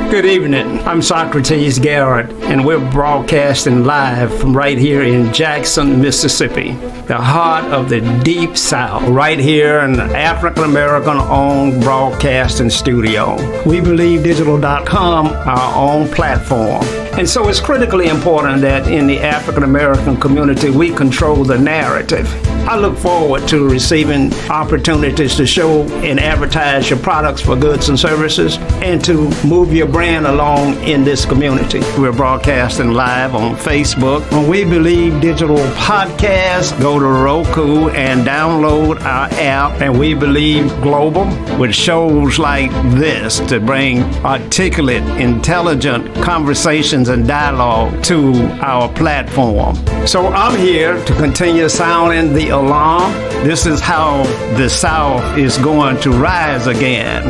Good evening. I'm Socrates Garrett, and we're broadcasting live from right here in Jackson, Mississippi, the heart of the Deep South, right here in the African-American owned broadcasting studio. We believe Digital.com, our own platform. And so it's critically important that in the African-American community, we control the narrative. I look forward to receiving opportunities to show and advertise your products for goods and services and to move your brand along in this community. We're broadcasting live on Facebook. When We Believe Digital Podcast, go to Roku and download our app, and We Believe Global, with shows like this to bring articulate, intelligent conversations and dialogue to our platform. So I'm here to continue sounding the alarm. This is how the South is going to rise again.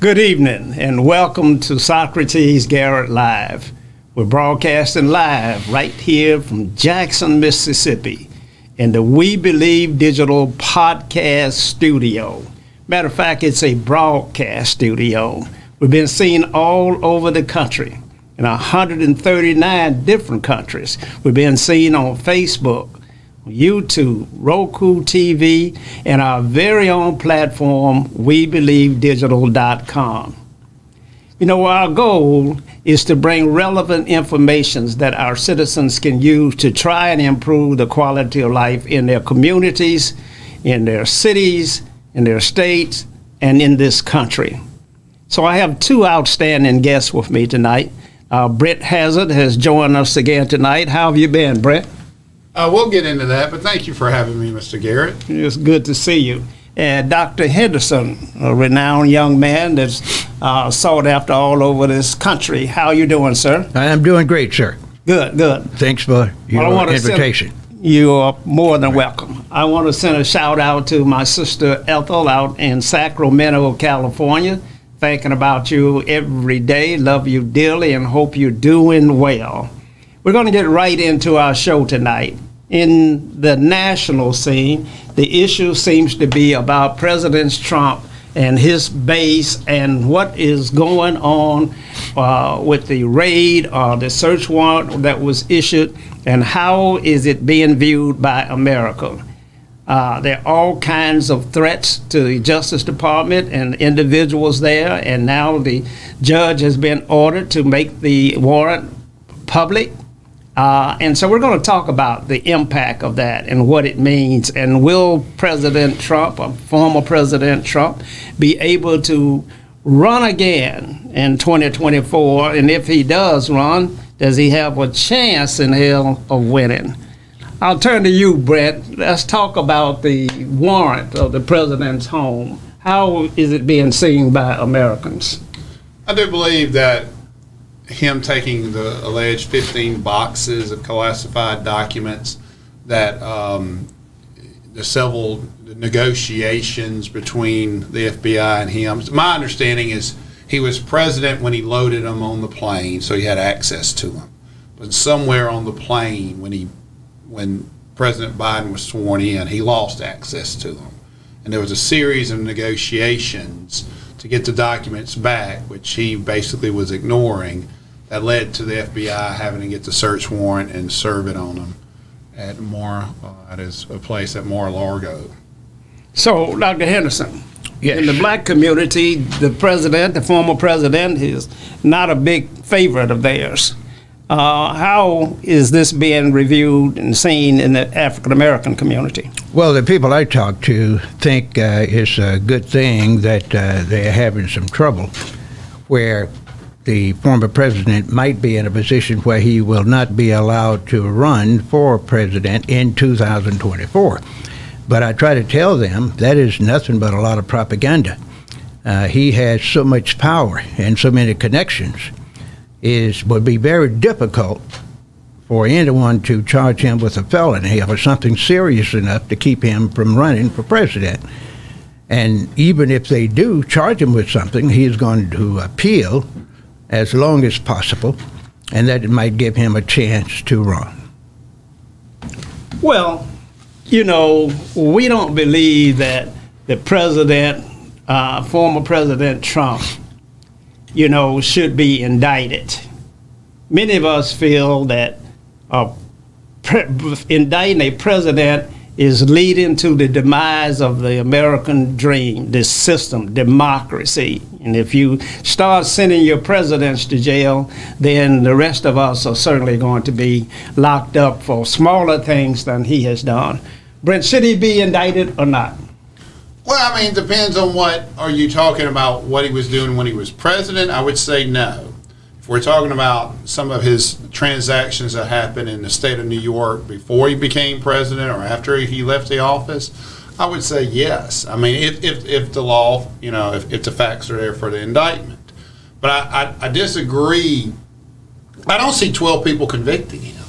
Good evening and welcome to Socrates Garrett Live. We're broadcasting live right here from Jackson, Mississippi in the We Believe Digital Podcast Studio. Matter of fact, it's a broadcast studio. We've been seen all over the country, in 139 different countries. We've been seen on Facebook, YouTube, Roku TV, and our very own platform, WeBelieveDigital.com. You know, our goal is to bring relevant information that our citizens can use to try and improve the quality of life in their communities, in their cities, in their states, and in this country. So I have two outstanding guests with me tonight. Brett Hazard has joined us again tonight. How have you been, Brett? We'll get into that, but thank you for having me, Mr. Garrett. It's good to see you. And Dr. Henderson, a renowned young man that's sought after all over this country. How are you doing, sir? I'm doing great, sir. Good. Thanks for your invitation. You are more than welcome. I want to send a shout out to my sister Ethel out in Sacramento, California. Thinking about you every day, love you dearly, and hope you're doing well. We're going to get right into our show tonight. In the national scene, the issue seems to be about President Trump and his base and what is going on with the raid or the search warrant that was issued, and how is it being viewed by America. There are all kinds of threats to the Justice Department and individuals there, and now the judge has been ordered to make the warrant public. And so we're going to talk about the impact of that and what it means. And will President Trump, or former President Trump, be able to run again in 2024? And if he does run, does he have a chance in hell of winning? I'll turn to you, Brett. Let's talk about the warrant of the president's home. How is it being seen by Americans? I do believe that him taking the alleged 15 boxes of classified documents, that the several negotiations between the FBI and him. My understanding is he was president when he loaded them on the plane, so he had access to them. But somewhere on the plane, when President Biden was sworn in, he lost access to them. And there was a series of negotiations to get the documents back, which he basically was ignoring, that led to the FBI having to get the search warrant and serve it on him at his place at Mar-a-Lago. So, Dr. Henderson, yes. In the black community, the former president, is not a big favorite of theirs. How is this being reviewed and seen in the African-American community? Well, the people I talk to think it's a good thing that they're having some trouble where the former president might be in a position where he will not be allowed to run for president in 2024. But I try to tell them that is nothing but a lot of propaganda. He has so much power and so many connections. Would be very difficult for anyone to charge him with a felony or something serious enough to keep him from running for president. And even if they do charge him with something, he's going to appeal as long as possible, and that it might give him a chance to run. Well, You know, we don't believe that the president, former President Trump, you know, should be indicted. Many of us feel that indicting a president is leading to the demise of the American dream, this system, democracy. And if you start sending your presidents to jail, then the rest of us are certainly going to be locked up for smaller things than he has done. Brent, should he be indicted or not? Well, I mean, it depends on what are you talking about, what he was doing when he was president. I would say no. If we're talking about some of his transactions that happened in the state of New York before he became president or after he left the office, I would say yes. I mean, if the law, you know, if the facts are there for the indictment. But I disagree. I don't see 12 people convicting him.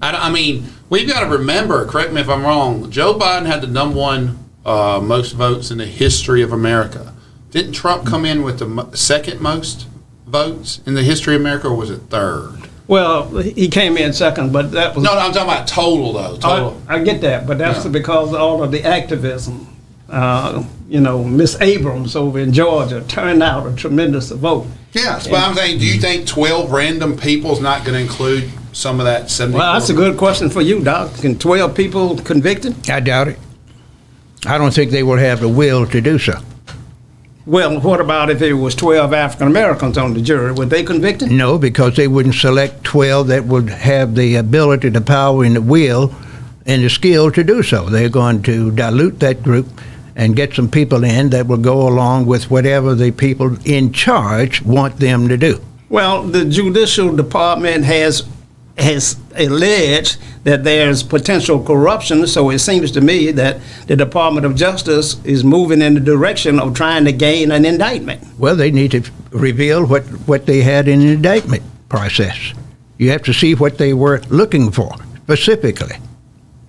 I mean, we've got to remember, correct me if I'm wrong, Joe Biden had the number one most votes in the history of America. Didn't Trump come in with the second most votes in the history of America, or was it third? Well, he came in second, but that was... No, I'm talking about total, though. Total. I get that, but that's because of all of the activism. You know, Miss Abrams over in Georgia turned out a tremendous vote. Yes, but I'm saying, do you think 12 random people is not going to include some of that 74? Well, that's a good question for you, Doc. Can 12 people convicted? I doubt it. I don't think they will have the will to do so. Well, what about if it was 12 African Americans on the jury? Would they convict him? No, because they wouldn't select 12 that would have the ability, the power, and the will and the skill to do so. They're going to dilute that group and get some people in that will go along with whatever the people in charge want them to do. Well, the Judicial Department has alleged that there's potential corruption, so it seems to me that the Department of Justice is moving in the direction of trying to gain an indictment. Well, they need to reveal what they had in the indictment process. You have to see what they were looking for specifically.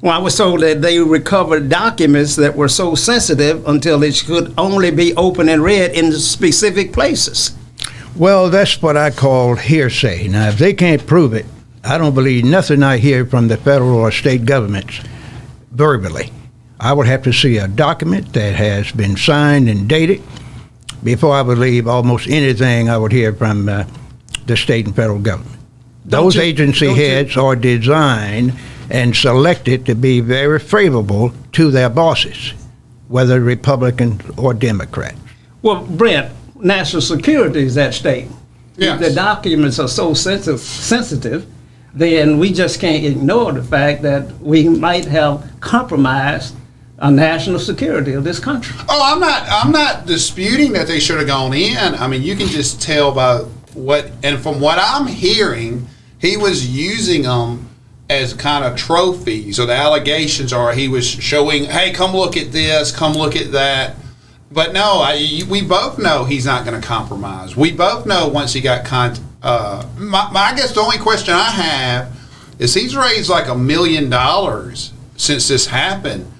Well, I was told that they recovered documents that were so sensitive until it could only be opened and read in specific places. Well, that's what I call hearsay. Now, if they can't prove it, I don't believe nothing I hear from the federal or state governments verbally. I would have to see a document that has been signed and dated before I believe almost anything I would hear from the state and federal government. Those agency heads are designed and selected to be very favorable to their bosses, whether Republicans or Democrats. Well, Brent, national security is at stake. Yes. If the documents are so sensitive, then we just can't ignore the fact that we might have compromised our national security of this country. Oh, I'm not disputing that they should have gone in. I mean, you can just tell by and from what I'm hearing, he was using them as kind of trophies, or the allegations are he was showing, hey, come look at this, come look at that. But no, we both know he's not going to compromise. We both know once he got I guess the only question I have is he's raised like $1 million since this happened.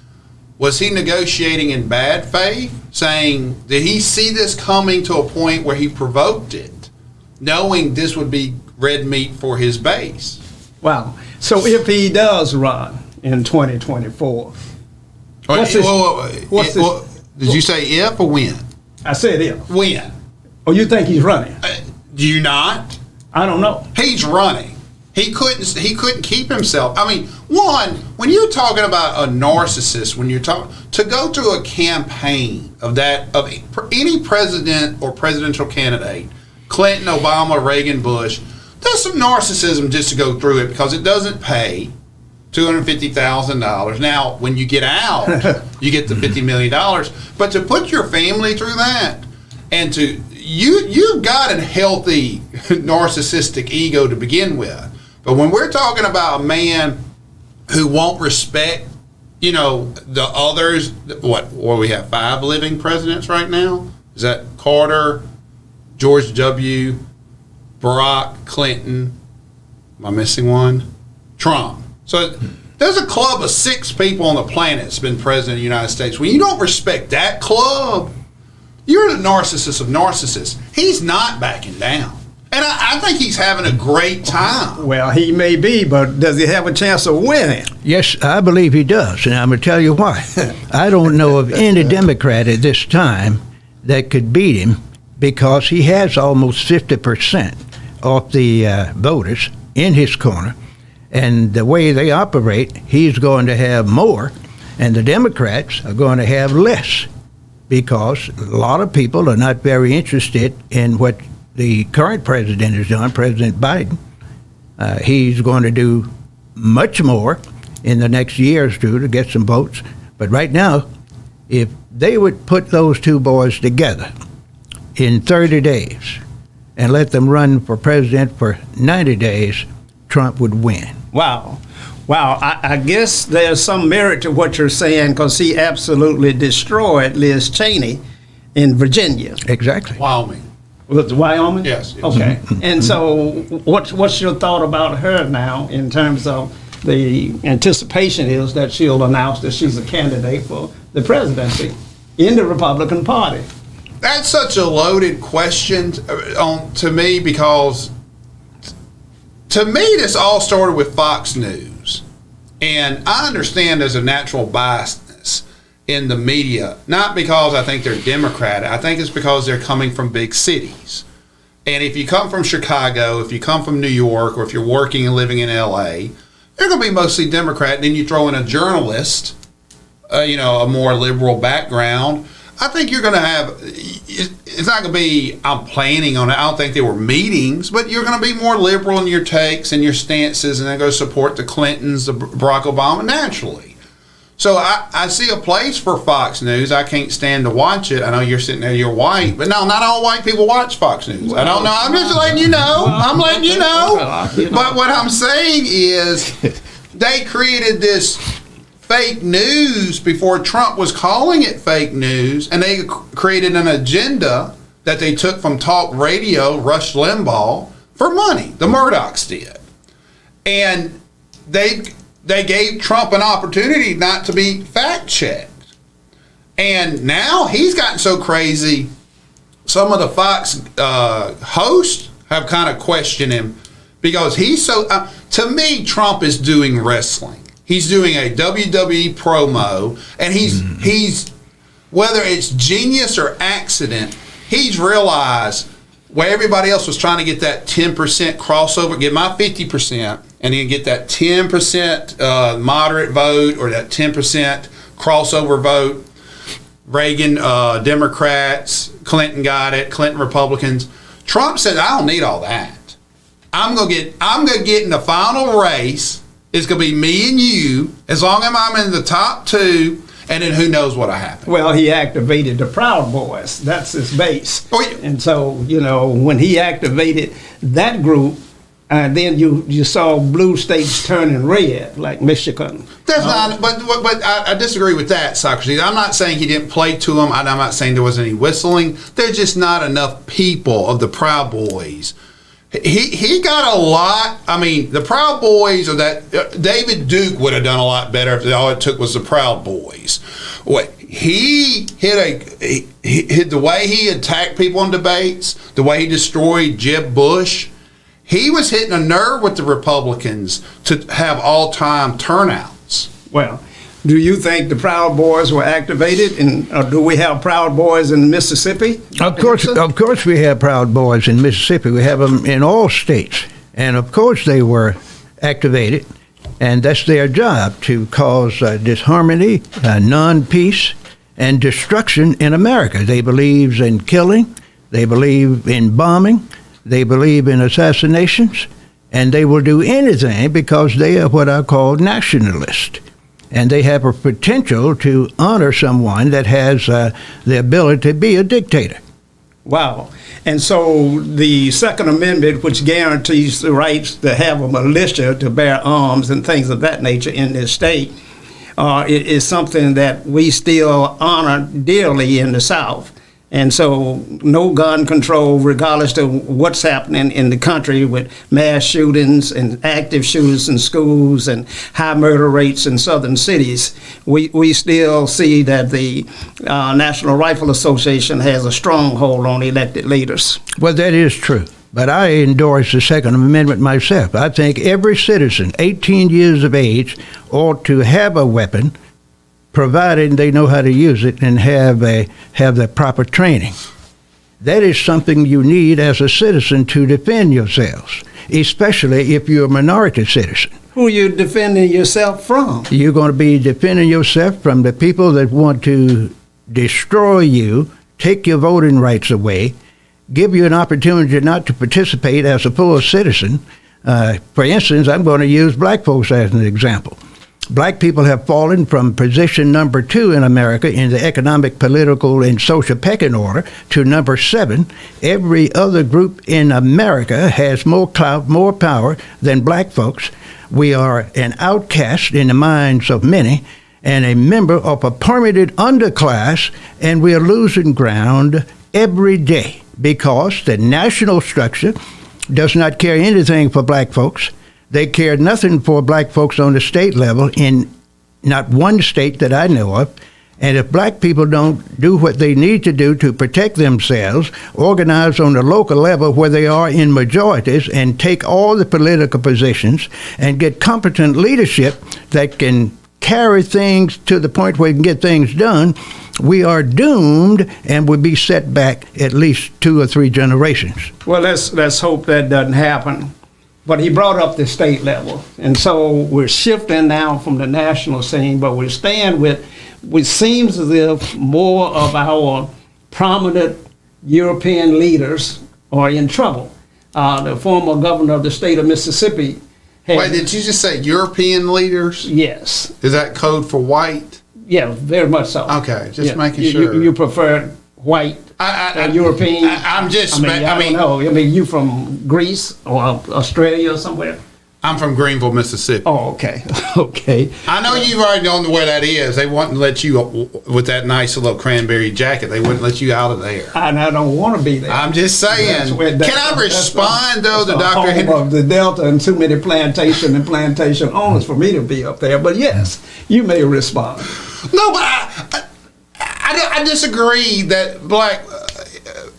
Was he negotiating in bad faith, saying, did he see this coming to a point where he provoked it, knowing this would be red meat for his base? Wow. So if he does run in 2024, did you say if or when? I said if. When? Oh, you think he's running? Do you not? I don't know. He's running. He couldn't keep himself. I mean, when you're talking about a narcissist, when you're talking to go to a campaign of any president or presidential candidate, Clinton, Obama, Reagan, Bush, there's some narcissism just to go through it because it doesn't pay $250,000. Now, when you get out, you get the $50 million. But to put your family through that, and you've got a healthy narcissistic ego to begin with. But when we're talking about a man who won't respect, the others, we have 5 living presidents right now? Is that Carter, George W., Barack, Clinton, am I missing one? Trump. So there's a club of 6 people on the planet that's been president of the United States. When you don't respect that club, you're the narcissist of narcissists. He's not backing down. And I think he's having a great time. Well, he may be, but does he have a chance of winning? Yes, I believe he does, and I'm going to tell you why. I don't know of any Democrat at this time that could beat him because he has almost 50% of the voters in his corner, and the way they operate, he's going to have more, and the Democrats are going to have less because a lot of people are not very interested in what the current president has done, President Biden. He's going to do much more in the next year or two to get some votes. But right now, if they would put those two boys together in 30 days and let them run for president for 90 days, Trump would win. Wow. Wow, I guess there's some merit to what you're saying because he absolutely destroyed Liz Cheney in Virginia. Exactly. Wyoming. Was it Wyoming? Yes. Okay. And so what's your thought about her now in terms of the anticipation is that she'll announce that she's a candidate for the presidency in the Republican Party? That's such a loaded question to me because to me this all started with Fox News. And I understand there's a natural biasness in the media, not because I think they're Democrat. I think it's because they're coming from big cities. And if you come from Chicago, if you come from New York, or if you're working and living in L.A., they're going to be mostly Democrat. And then you throw in a journalist, a more liberal background. I think you're going to have, it's not going to be, I'm planning on it. I don't think there were meetings, but you're going to be more liberal in your takes and your stances, and then go support the Clintons, the Barack Obama naturally. So I see a place for Fox News. I can't stand to watch it. I know you're sitting there, you're white, but no, not all white people watch Fox News. I don't know. I'm just letting you know. I'm letting you know. But what I'm saying is they created this fake news before Trump was calling it fake news, and they created an agenda that they took from talk radio, Rush Limbaugh, for money. The Murdochs did. And they gave Trump an opportunity not to be fact-checked. And now he's gotten so crazy, some of the Fox hosts have kind of questioned him because he's so, to me, Trump is doing wrestling. He's doing a WWE promo, and he's whether it's genius or accident, he's realized where everybody else was trying to get that 10% crossover, get my 50%, and then get that 10% moderate vote or that 10% crossover vote. Reagan Democrats, Clinton got it, Clinton Republicans. Trump said, I don't need all that. I'm gonna get in the final race. It's gonna be me and you, as long as I'm in the top two, and then who knows what'll happen. Well, he activated the Proud Boys. That's his base. Oh, yeah. And so, when he activated that group, then you saw blue states turning red, like Michigan. That's not, but I disagree with that, Socrates. I'm not saying he didn't play to them. I'm not saying there wasn't any whistling. There's just not enough people of the Proud Boys. He got a lot. I mean, the Proud Boys, or that David Duke would have done a lot better if all it took was the Proud Boys. He hit the way he attacked people in debates, the way he destroyed Jeb Bush. He was hitting a nerve with the Republicans to have all-time turnouts. Well, do you think the Proud Boys were activated, and do we have Proud Boys in Mississippi? Of course we have Proud Boys in Mississippi. We have them in all states. And of course they were activated, and that's their job, to cause disharmony, non-peace, and destruction in America. They believe in killing, they believe in bombing, they believe in assassinations, and they will do anything because they are what I call nationalists. And they have a potential to honor someone that has the ability to be a dictator. Wow. And so the Second Amendment, which guarantees the rights to have a militia to bear arms and things of that nature in this state, is something that we still honor dearly in the South. And so no gun control, regardless of what's happening in the country with mass shootings and active shooters in schools and high murder rates in southern cities. We still see that the National Rifle Association has a stronghold on elected leaders. Well, that is true. but I endorse the Second Amendment myself. I think every citizen 18 years of age ought to have a weapon, provided they know how to use it and have the proper training. That is something you need as a citizen to defend yourselves, especially if you're a minority citizen. Who are you defending yourself from? You're going to be defending yourself from the people that want to destroy you, take your voting rights away, give you an opportunity not to participate as a full citizen. For instance, I'm going to use black folks as an example. Black people have fallen from position number 2 in America in the economic, political, and social pecking order to number 7. Every other group in America has more clout, more power than black folks. We are an outcast in the minds of many and a member of a permitted underclass, and we are losing ground every day because the national structure does not care anything for black folks. They care nothing for black folks on the state level in not one state that I know of. And if black people don't do what they need to do to protect themselves, organize on the local level where they are in majorities and take all the political positions and get competent leadership that can carry things to the point where we can get things done, we are doomed and would be set back at least 2 or 3 generations. Well, let's hope that doesn't happen. But he brought up the state level. And so we're shifting now from the national scene, but we're staying with, which seems as if more of our prominent European leaders are in trouble. The former governor of the state of Mississippi. Wait, did you just say European leaders? Yes. Is that code for white? Yeah, very much so. Okay, just making sure. You prefer white European? I'm just, I don't know. I mean, you from Greece or Australia or somewhere? I'm from Greenville, Mississippi. Oh, okay. Okay. I know you've already known where that is. They wouldn't let you, with that nice little cranberry jacket, they wouldn't let you out of there. And I don't want to be there. I'm just saying. Can I respond, though, to Dr. Henderson? Of the Delta and too many plantation and plantation owners for me to be up there. But yes, you may respond. No, but I disagree that black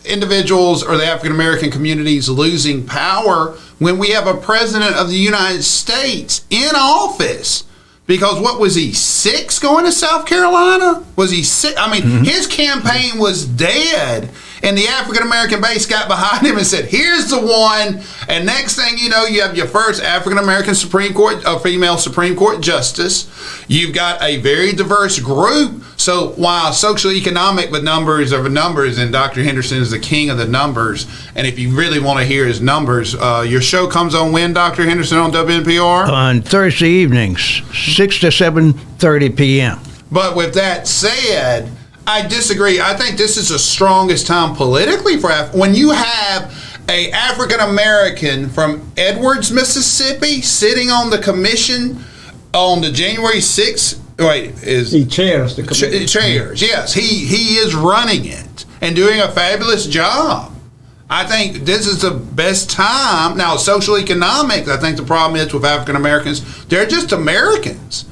individuals or the African American communities losing power when we have a president of the United States in office. Because what was he, 6 going to South Carolina? Was he 6? I mean, his campaign was dead, and the African American base got behind him and said, "Here's the one." And next thing you know, you have your first African American Supreme Court, a female Supreme Court justice. You've got a very diverse group. So while social economic, but numbers are numbers, and Dr. Henderson is the king of the numbers. And if you really want to hear his numbers, your show comes on when, Dr. Henderson, on WNPR? On Thursday evenings, 6 to 7:30 p.m. But with that said, I disagree. I think this is the strongest time politically for when you have a African American from Edwards, Mississippi, sitting on the commission on the January 6th. He chairs the commission. Chairs, yes. He is running it and doing a fabulous job. I think this is the best time. Now, social economics, I think the problem is with African Americans, they're just Americans.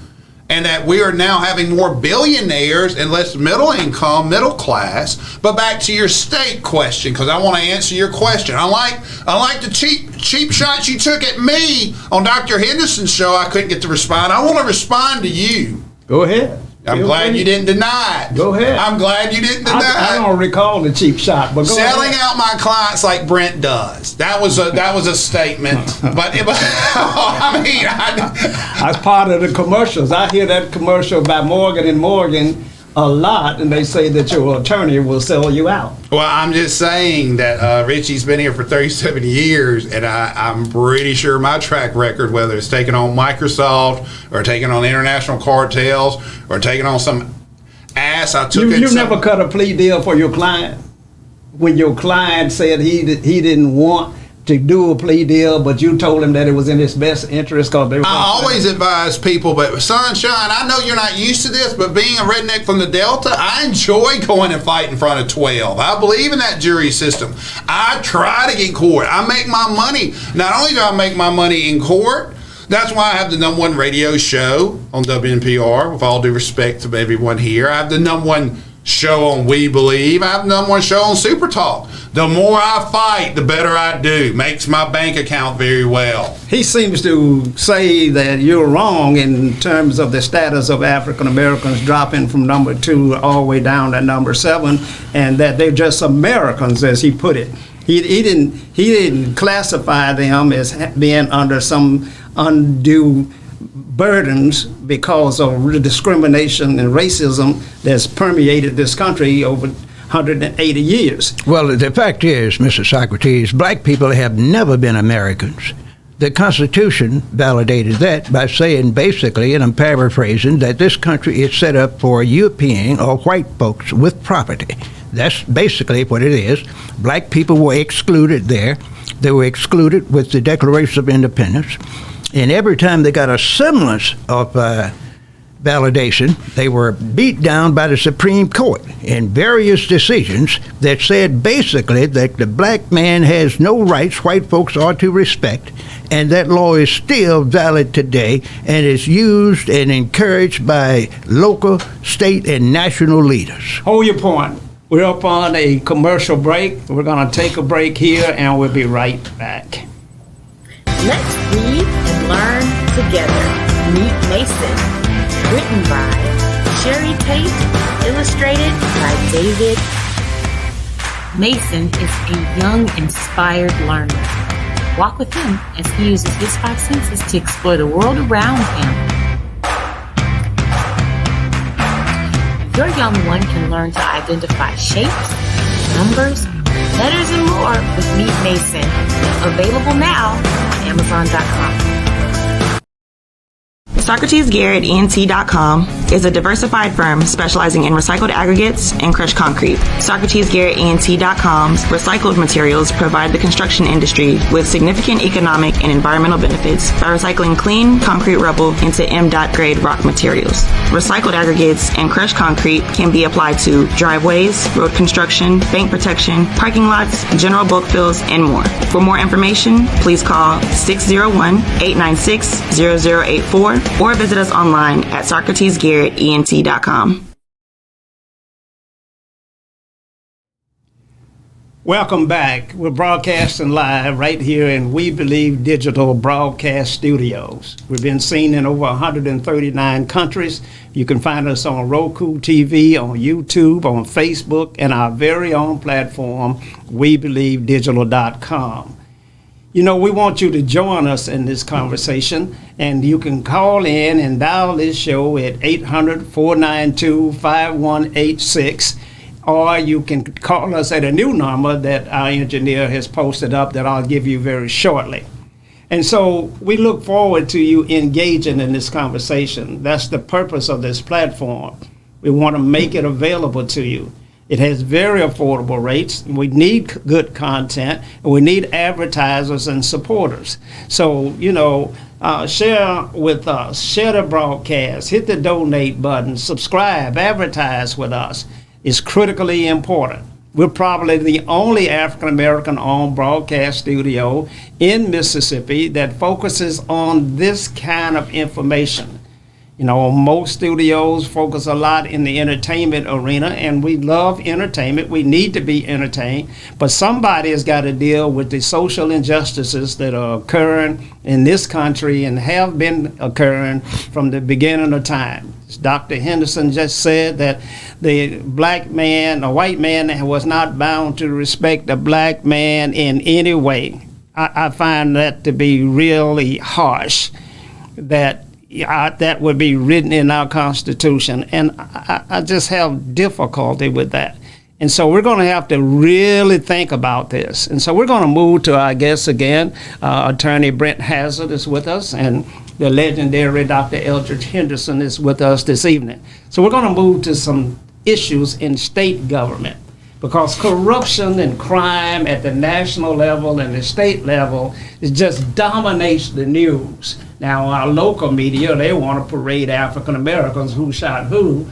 And that we are now having more billionaires and less middle income, middle class. But back to your state question, because I want to answer your question. I like the cheap shots you took at me on Dr. Henderson's show. I couldn't get to respond. I want to respond to you. Go ahead. I'm glad you didn't deny it. Go ahead. I'm glad you didn't deny it. I don't recall the cheap shot, but go selling ahead. out my clients like Brent does. That was a statement. But I mean, that's part of the commercials. I hear that commercial by Morgan & Morgan a lot, and they say that your attorney will sell you out. Well, I'm just saying that Richie's been here for 37 years, and I'm pretty sure my track record, whether it's taking on Microsoft or taking on international cartels or taking on some ass I took. You never cut a plea deal for your client when your client said he didn't want to do a plea deal, but you told him that it was in his best interest because they were. I always advise people, but Sunshine, I know you're not used to this, but being a redneck from the Delta, I enjoy going and fight in front of 12. I believe in that jury system. I try to get in court. I make my money. Not only do I make my money in court, that's why I have the #1 radio show on WNPR, with all due respect to everyone here. I have the #1 show on We Believe. I have number one show on Super Talk. The more I fight, the better I do. Makes my bank account very well. He seems to say that you're wrong in terms of the status of African Americans dropping from number 2 all the way down to number 7, and that they're just Americans, as he put it. He didn't classify them as being under some undue burdens because of discrimination and racism that's permeated this country over 180 years. Well, the fact is, Mr. Socrates, black people have never been Americans. The Constitution validated that by saying basically, and I'm paraphrasing, that this country is set up for European or white folks with property. That's basically what it is. Black people were excluded there. They were excluded with the Declaration of Independence. And every time they got a semblance of validation, they were beat down by the Supreme Court in various decisions that said basically that the black man has no rights white folks ought to respect, and that law is still valid today and is used and encouraged by local, state, and national leaders. Hold your point. We're up on a commercial break. We're going to take a break here, and we'll be right back. Let's read and learn together. Meet Mason. Written by Sherry Tate, illustrated by David. Mason is a young, inspired learner. Walk with him as he uses his 5 senses to explore the world around him. Your young one can learn to identify shapes, numbers, letters, and more with Meet Mason. Available now on Amazon.com. Socrates Garrett, ENT.com is a diversified firm specializing in recycled aggregates and crushed concrete. Socrates Garrett, ENT.com's recycled materials provide the construction industry with significant economic and environmental benefits by recycling clean concrete rubble into M.Dot grade rock materials. Recycled aggregates and crushed concrete can be applied to driveways, road construction, bank protection, parking lots, general bulk fills, and more. For more information, please call 601-896-0084 or visit us online at SocratesGarrettENT.com. Welcome back. We're broadcasting live right here in We Believe Digital Broadcast Studios. We've been seen in over 139 countries. You can find us on Roku TV, on YouTube, on Facebook, and our very own platform, WeBelieveDigital.com. You know, we want you to join us in this conversation, and you can call in and dial this show at 800-492-5186, or you can call us at a new number that our engineer has posted up that I'll give you very shortly. And so we look forward to you engaging in this conversation. That's the purpose of this platform. We want to make it available to you. It has very affordable rates. We need good content, and we need advertisers and supporters. So, you know, share with us, share the broadcast, hit the donate button, subscribe, advertise with us. It's critically important. We're probably the only African-American owned broadcast studio in Mississippi that focuses on this kind of information. You know, most studios focus a lot in the entertainment arena, and we love entertainment. We need to be entertained, but somebody has got to deal with the social injustices that are occurring in this country and have been occurring from the beginning of time. As Dr. Henderson just said, that the black man, a white man, was not bound to respect the black man in any way. I find that to be really harsh, that would be written in our Constitution, and I just have difficulty with that. And so we're going to have to really think about this. And so we're going to move to our guests again. Attorney Brent Hazard is with us, and the legendary Dr. Eldridge Henderson is with us this evening. So we're going to move to some issues in state government, because corruption and crime at the national level and the state level just dominates the news. Now, our local media, they want to parade African Americans who shot who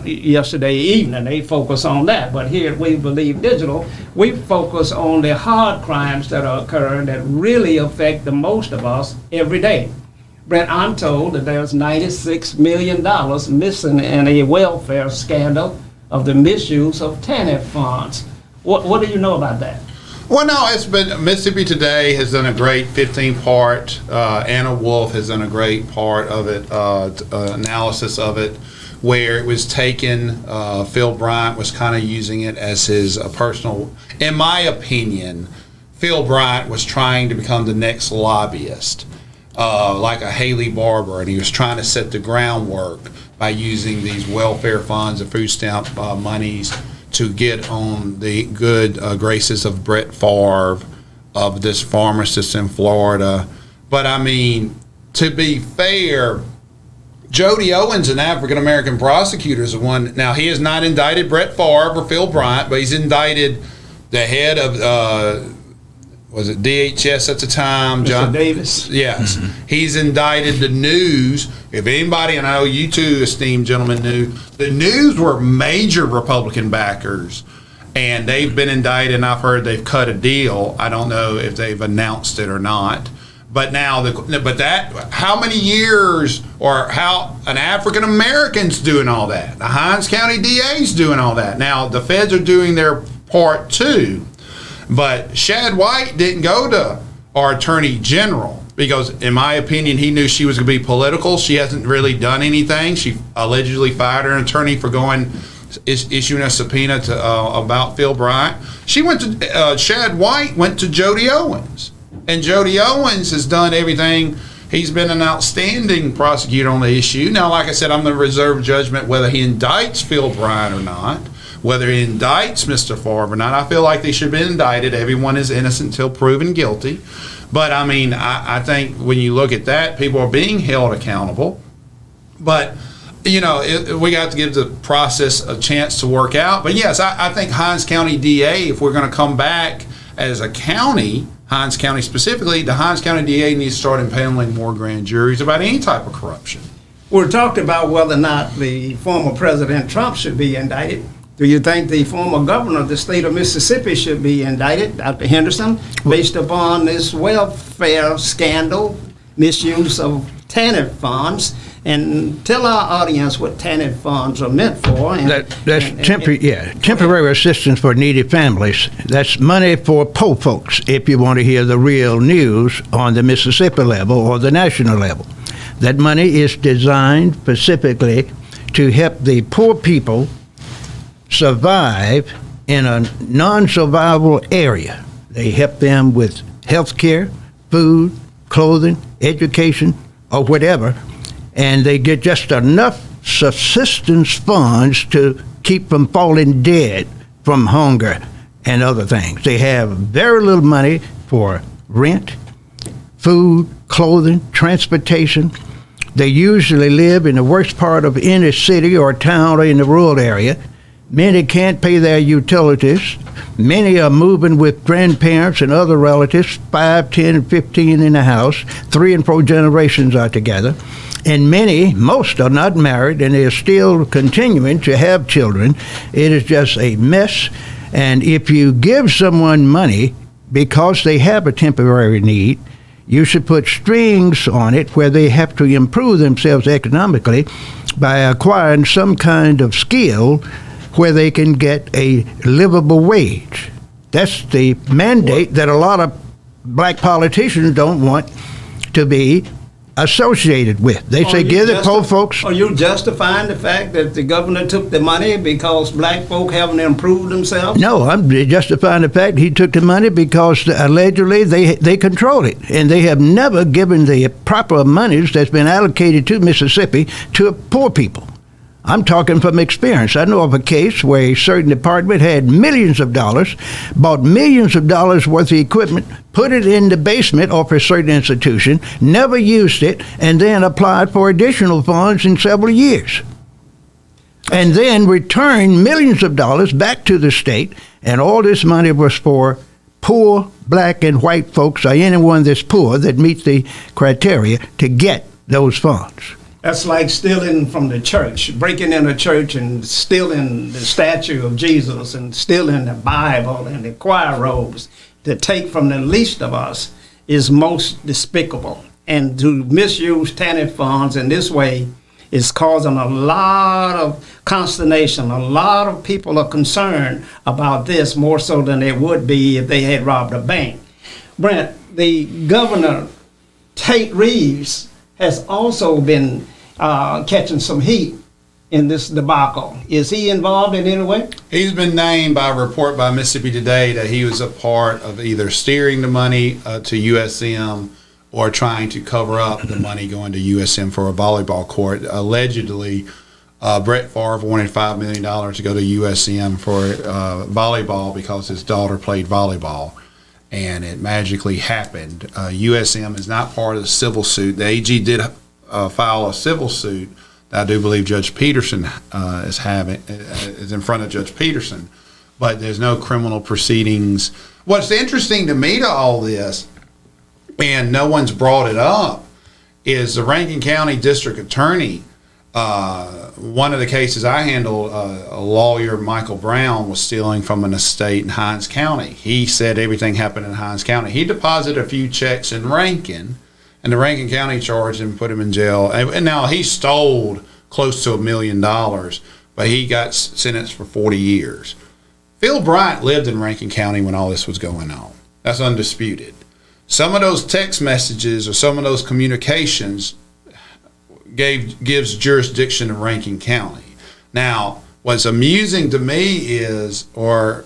yesterday evening. They focus on that. But here at We Believe Digital, we focus on the hard crimes that are occurring that really affect the most of us every day. Brent, I'm told that there's $96 million missing in a welfare scandal of the misuse of TANF funds. What do you know about that? Well, no, it's been Mississippi Today has done a great 15-part. Anna Wolf has done a great part of it, analysis of it, where it was taken. Phil Bryant was kind of using it as his personal. In my opinion, Phil Bryant was trying to become the next lobbyist, like a Haley Barbour, and he was trying to set the groundwork by using these welfare funds and food stamp monies to get on the good graces of Brett Favre, of this pharmacist in Florida. But I mean, to be fair, Jody Owens, an African-American prosecutor, is the one. Now, he has not indicted Brett Favre or Phil Bryant, but he's indicted the head of, was it DHS at the time? Mr. Davis? Yes. He's indicted the News. If anybody, and I know you two esteemed gentlemen knew, the News were major Republican backers, and they've been indicted, and I've heard they've cut a deal. I don't know if they've announced it or not. But now, how many years, or how an African American's doing all that? The Hinds County DA's doing all that. Now, the feds are doing their part too. But Shad White didn't go to our Attorney General because, in my opinion, he knew she was going to be political. She hasn't really done anything. She allegedly fired her attorney for issuing a subpoena to about Phil Bryant. She went to Shad White went to Jody Owens, and Jody Owens has done everything. He's been an outstanding prosecutor on the issue. Now, like I said, I'm going to reserve judgment whether he indicts Phil Bryant or not. Whether he indicts Mr. Favre or not, I feel like they should be indicted. Everyone is innocent until proven guilty. But, I mean, I think when you look at that, people are being held accountable. But, you know, we got to give the process a chance to work out. But, yes, I think Hinds County DA, if we're going to come back as a county, Hinds County specifically, the Hinds County DA needs to start impaneling more grand juries about any type of corruption. We're talking about whether or not the former President Trump should be indicted. Do you think the former governor of the state of Mississippi should be indicted, Dr. Henderson, based upon this welfare scandal, misuse of TANF funds? And tell our audience what TANF funds are meant for. Temporary assistance for needy families. That's money for poor folks, if you want to hear the real news on the Mississippi level or the national level. That money is designed specifically to help the poor people survive in a non-survivable area. They help them with health care, food, clothing, education, or whatever, and they get just enough subsistence funds to keep from falling dead from hunger and other things. They have very little money for rent, food, clothing, transportation. They usually live in the worst part of any city or town or in the rural area. Many can't pay their utilities. Many are moving with grandparents and other relatives, 5, 10, and 15 in the house. 3 and 4 generations are together. And most are not married, and they're still continuing to have children. It is just a mess. And if you give someone money because they have a temporary need, you should put strings on it where they have to improve themselves economically by acquiring some kind of skill where they can get a livable wage. That's the mandate that a lot of black politicians don't want to be associated with. They say, give the poor folks... Are you justifying the fact that the governor took the money because black folk haven't improved themselves? No, I'm justifying the fact he took the money because allegedly they control it. And they have never given the proper monies that's been allocated to Mississippi to poor people. I'm talking from experience. I know of a case where a certain department had millions of dollars, bought millions of dollars worth of equipment, put it in the basement of a certain institution, never used it, and then applied for additional funds in several years. And then returned millions of dollars back to the state, and all this money was for poor black and white folks, or anyone that's poor that meets the criteria to get those funds. That's like stealing from the church, breaking in a church and stealing the statue of Jesus and stealing the Bible and the choir robes. To take from the least of us is most despicable. And to misuse TANF funds in this way is causing a lot of consternation. A lot of people are concerned about this more so than they would be if they had robbed a bank. Brent, the governor, Tate Reeves, has also been catching some heat in this debacle. Is he involved in any way? He's been named by a report by Mississippi Today that he was a part of either steering the money to USM or trying to cover up the money going to USM for a volleyball court. Allegedly, Brett Favre wanted $5 million to go to USM for volleyball because his daughter played volleyball, and it magically happened. USM is not part of the civil suit. The AG did file a civil suit that I do believe Judge Peterson is in front of Judge Peterson, but there's no criminal proceedings. What's interesting to me to all this, and no one's brought it up, is the Rankin County District Attorney. One of the cases I handled, a lawyer, Michael Brown, was stealing from an estate in Hinds County. He said everything happened in Hinds County. He deposited a few checks in Rankin, and the Rankin County charged him, put him in jail. And now he stole close to $1 million, but he got sentenced for 40 years. Phil Bryant lived in Rankin County when all this was going on. That's undisputed. Some of those text messages or some of those communications gives jurisdiction to Rankin County. Now, what's amusing to me is, or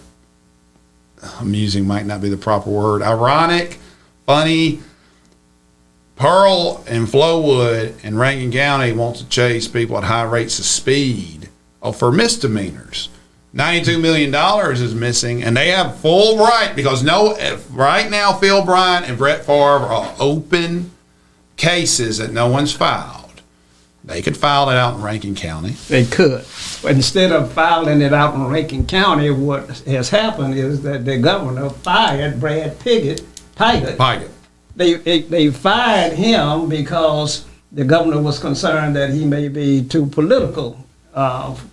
amusing might not be the proper word, ironic, funny, Pearl and Flowood and Rankin County want to chase people at high rates of speed for misdemeanors. $92 million is missing, and they have full right, because right now Phil Bryant and Brett Favre are open cases that no one's filed. They could file it out in Rankin County. They could. But instead of filing it out in Rankin County, what has happened is that the governor fired Brad Pigott. They fired him because the governor was concerned that he may be too political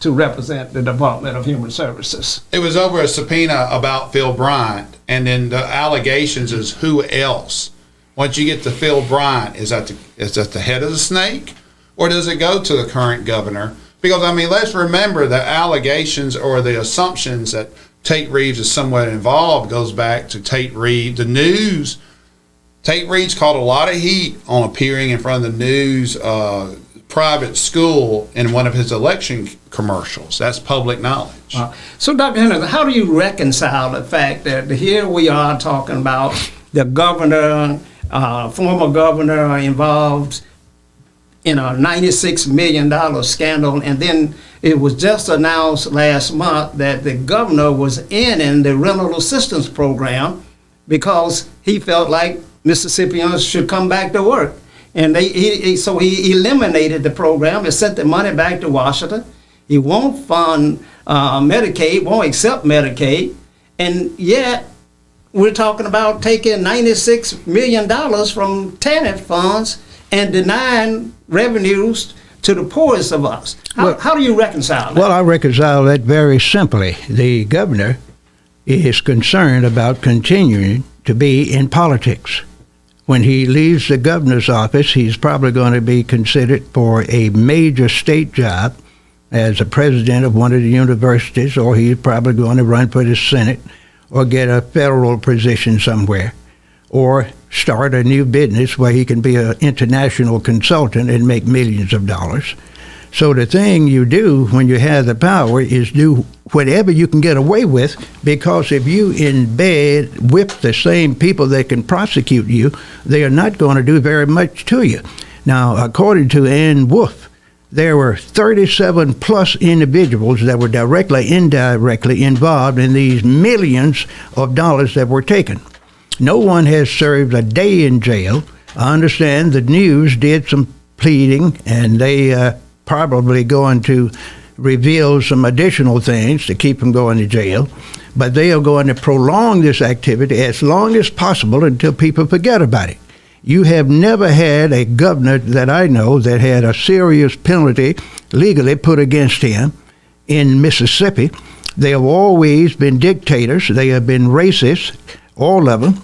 to represent the Department of Human Services. It was over a subpoena about Phil Bryant, and then the allegations is who else. Once you get to Phil Bryant, is that the head of the snake, or does it go to the current governor? Because, I mean, let's remember the allegations or the assumptions that Tate Reeves is somewhat involved goes back to Tate Reeves. The news, Tate Reeves caught a lot of heat on appearing in front of the news private school in one of his election commercials. That's public knowledge. So, Dr. Henderson, how do you reconcile the fact that here we are talking about the governor, former governor involved in a $96 million scandal, and then it was just announced last month that the governor was in the rental assistance program because he felt like Mississippians should come back to work. And so he eliminated the program and sent the money back to Washington. He won't fund Medicaid, won't accept Medicaid, and yet we're talking about taking $96 million from TANF funds and denying revenues to the poorest of us. How do you reconcile that? Well, I reconcile that very simply. The governor is concerned about continuing to be in politics. When he leaves the governor's office, he's probably going to be considered for a major state job as a president of one of the universities, or he's probably going to run for the Senate or get a federal position somewhere, or start a new business where he can be an international consultant and make millions of dollars. So the thing you do when you have the power is do whatever you can get away with, because if you in bed with the same people that can prosecute you, they are not going to do very much to you. Now, according to Ann Wolf, there were 37 plus individuals that were directly, indirectly involved in these millions of dollars that were taken. No one has served a day in jail. I understand the news did some pleading, and they probably going to reveal some additional things to keep them going to jail. But they are going to prolong this activity as long as possible until people forget about it. You have never had a governor that I know that had a serious penalty legally put against him in Mississippi. They have always been dictators. They have been racist, all of them.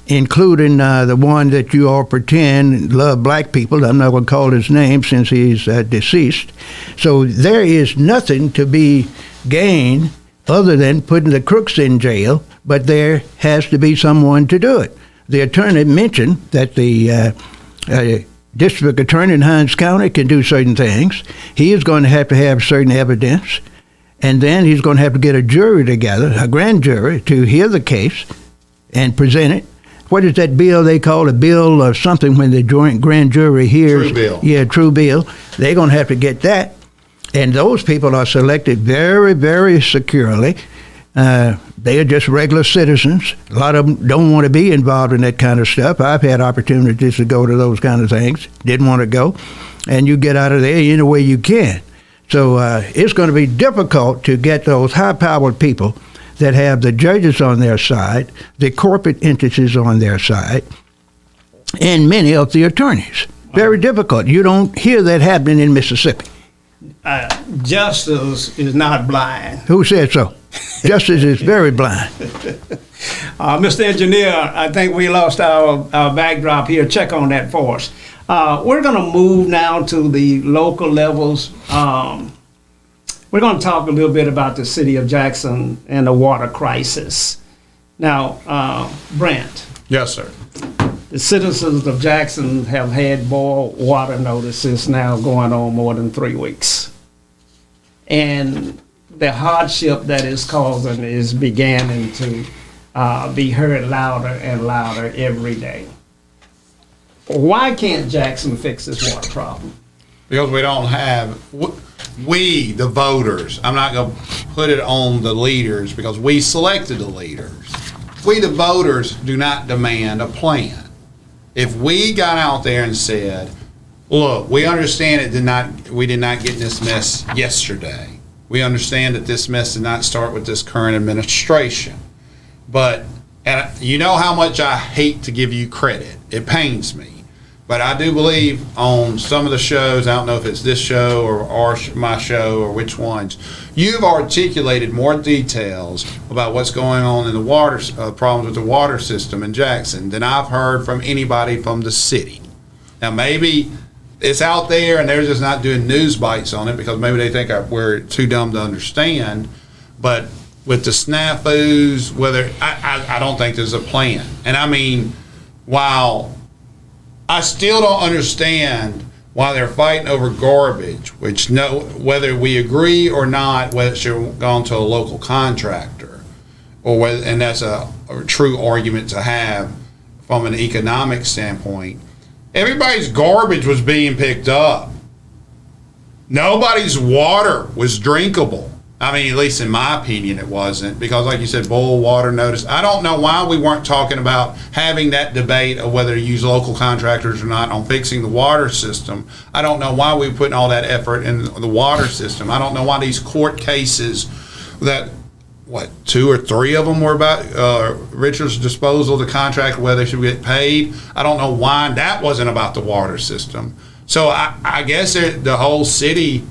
including the one that you all pretend love black people. I'm not going to call his name since he's deceased. So there is nothing to be gained other than putting the crooks in jail, but there has to be someone to do it. The attorney mentioned that the district attorney in Hinds County can do certain things. He is going to have certain evidence, and then he's going to have to get a jury together, a grand jury, to hear the case and present it. What is that bill they call a bill or something when the joint grand jury hears? True bill. Yeah, true bill. They're going to have to get that. And those people are selected very, very securely. They are just regular citizens. A lot of them don't want to be involved in that kind of stuff. I've had opportunities to go to those kind of things. Didn't want to go. And you get out of there any way you can. So it's going to be difficult to get those high-powered people that have the judges on their side, the corporate entities on their side, and many of the attorneys. Very difficult. You don't hear that happening in Mississippi. Justice is not blind. Who said so? Justice is very blind. Mr. Engineer, I think we lost our backdrop here. Check on that for us. We're going to move now to the local levels. We're going to talk a little bit about the city of Jackson and the water crisis. Now, Brent. Yes, sir. The citizens of Jackson have had boil water notices now going on more than 3 weeks. And the hardship that is causing is beginning to be heard louder and louder every day. Why can't Jackson fix this water problem? Because we don't have, we, the voters, I'm not going to put it on the leaders because we selected the leaders. We, the voters, do not demand a plan. If we got out there and said, look, we understand we did not get in this mess yesterday. We understand that this mess did not start with this current administration. But, and you know how much I hate to give you credit. It pains me. But I do believe on some of the shows, I don't know if it's this show or my show or which ones, you've articulated more details about what's going on in the water problems with the water system in Jackson than I've heard from anybody from the city. Now maybe it's out there and they're just not doing news bites on it because maybe they think we're too dumb to understand. But with the snafus, I don't think there's a plan. And I mean, while I still don't understand why they're fighting over garbage, which whether we agree or not, whether it should go on to a local contractor, or whether, and that's a true argument to have from an economic standpoint. Everybody's garbage was being picked up. Nobody's water was drinkable. I mean, at least in my opinion, it wasn't, because like you said, boil water notice. I don't know why we weren't talking about having that debate of whether to use local contractors or not on fixing the water system. I don't know why we were putting all that effort in the water system. I don't know why these court cases that, 2 or 3 of them were about Richard's disposal of the contract, whether they should get paid. I don't know why that wasn't about the water system. So I guess the whole city,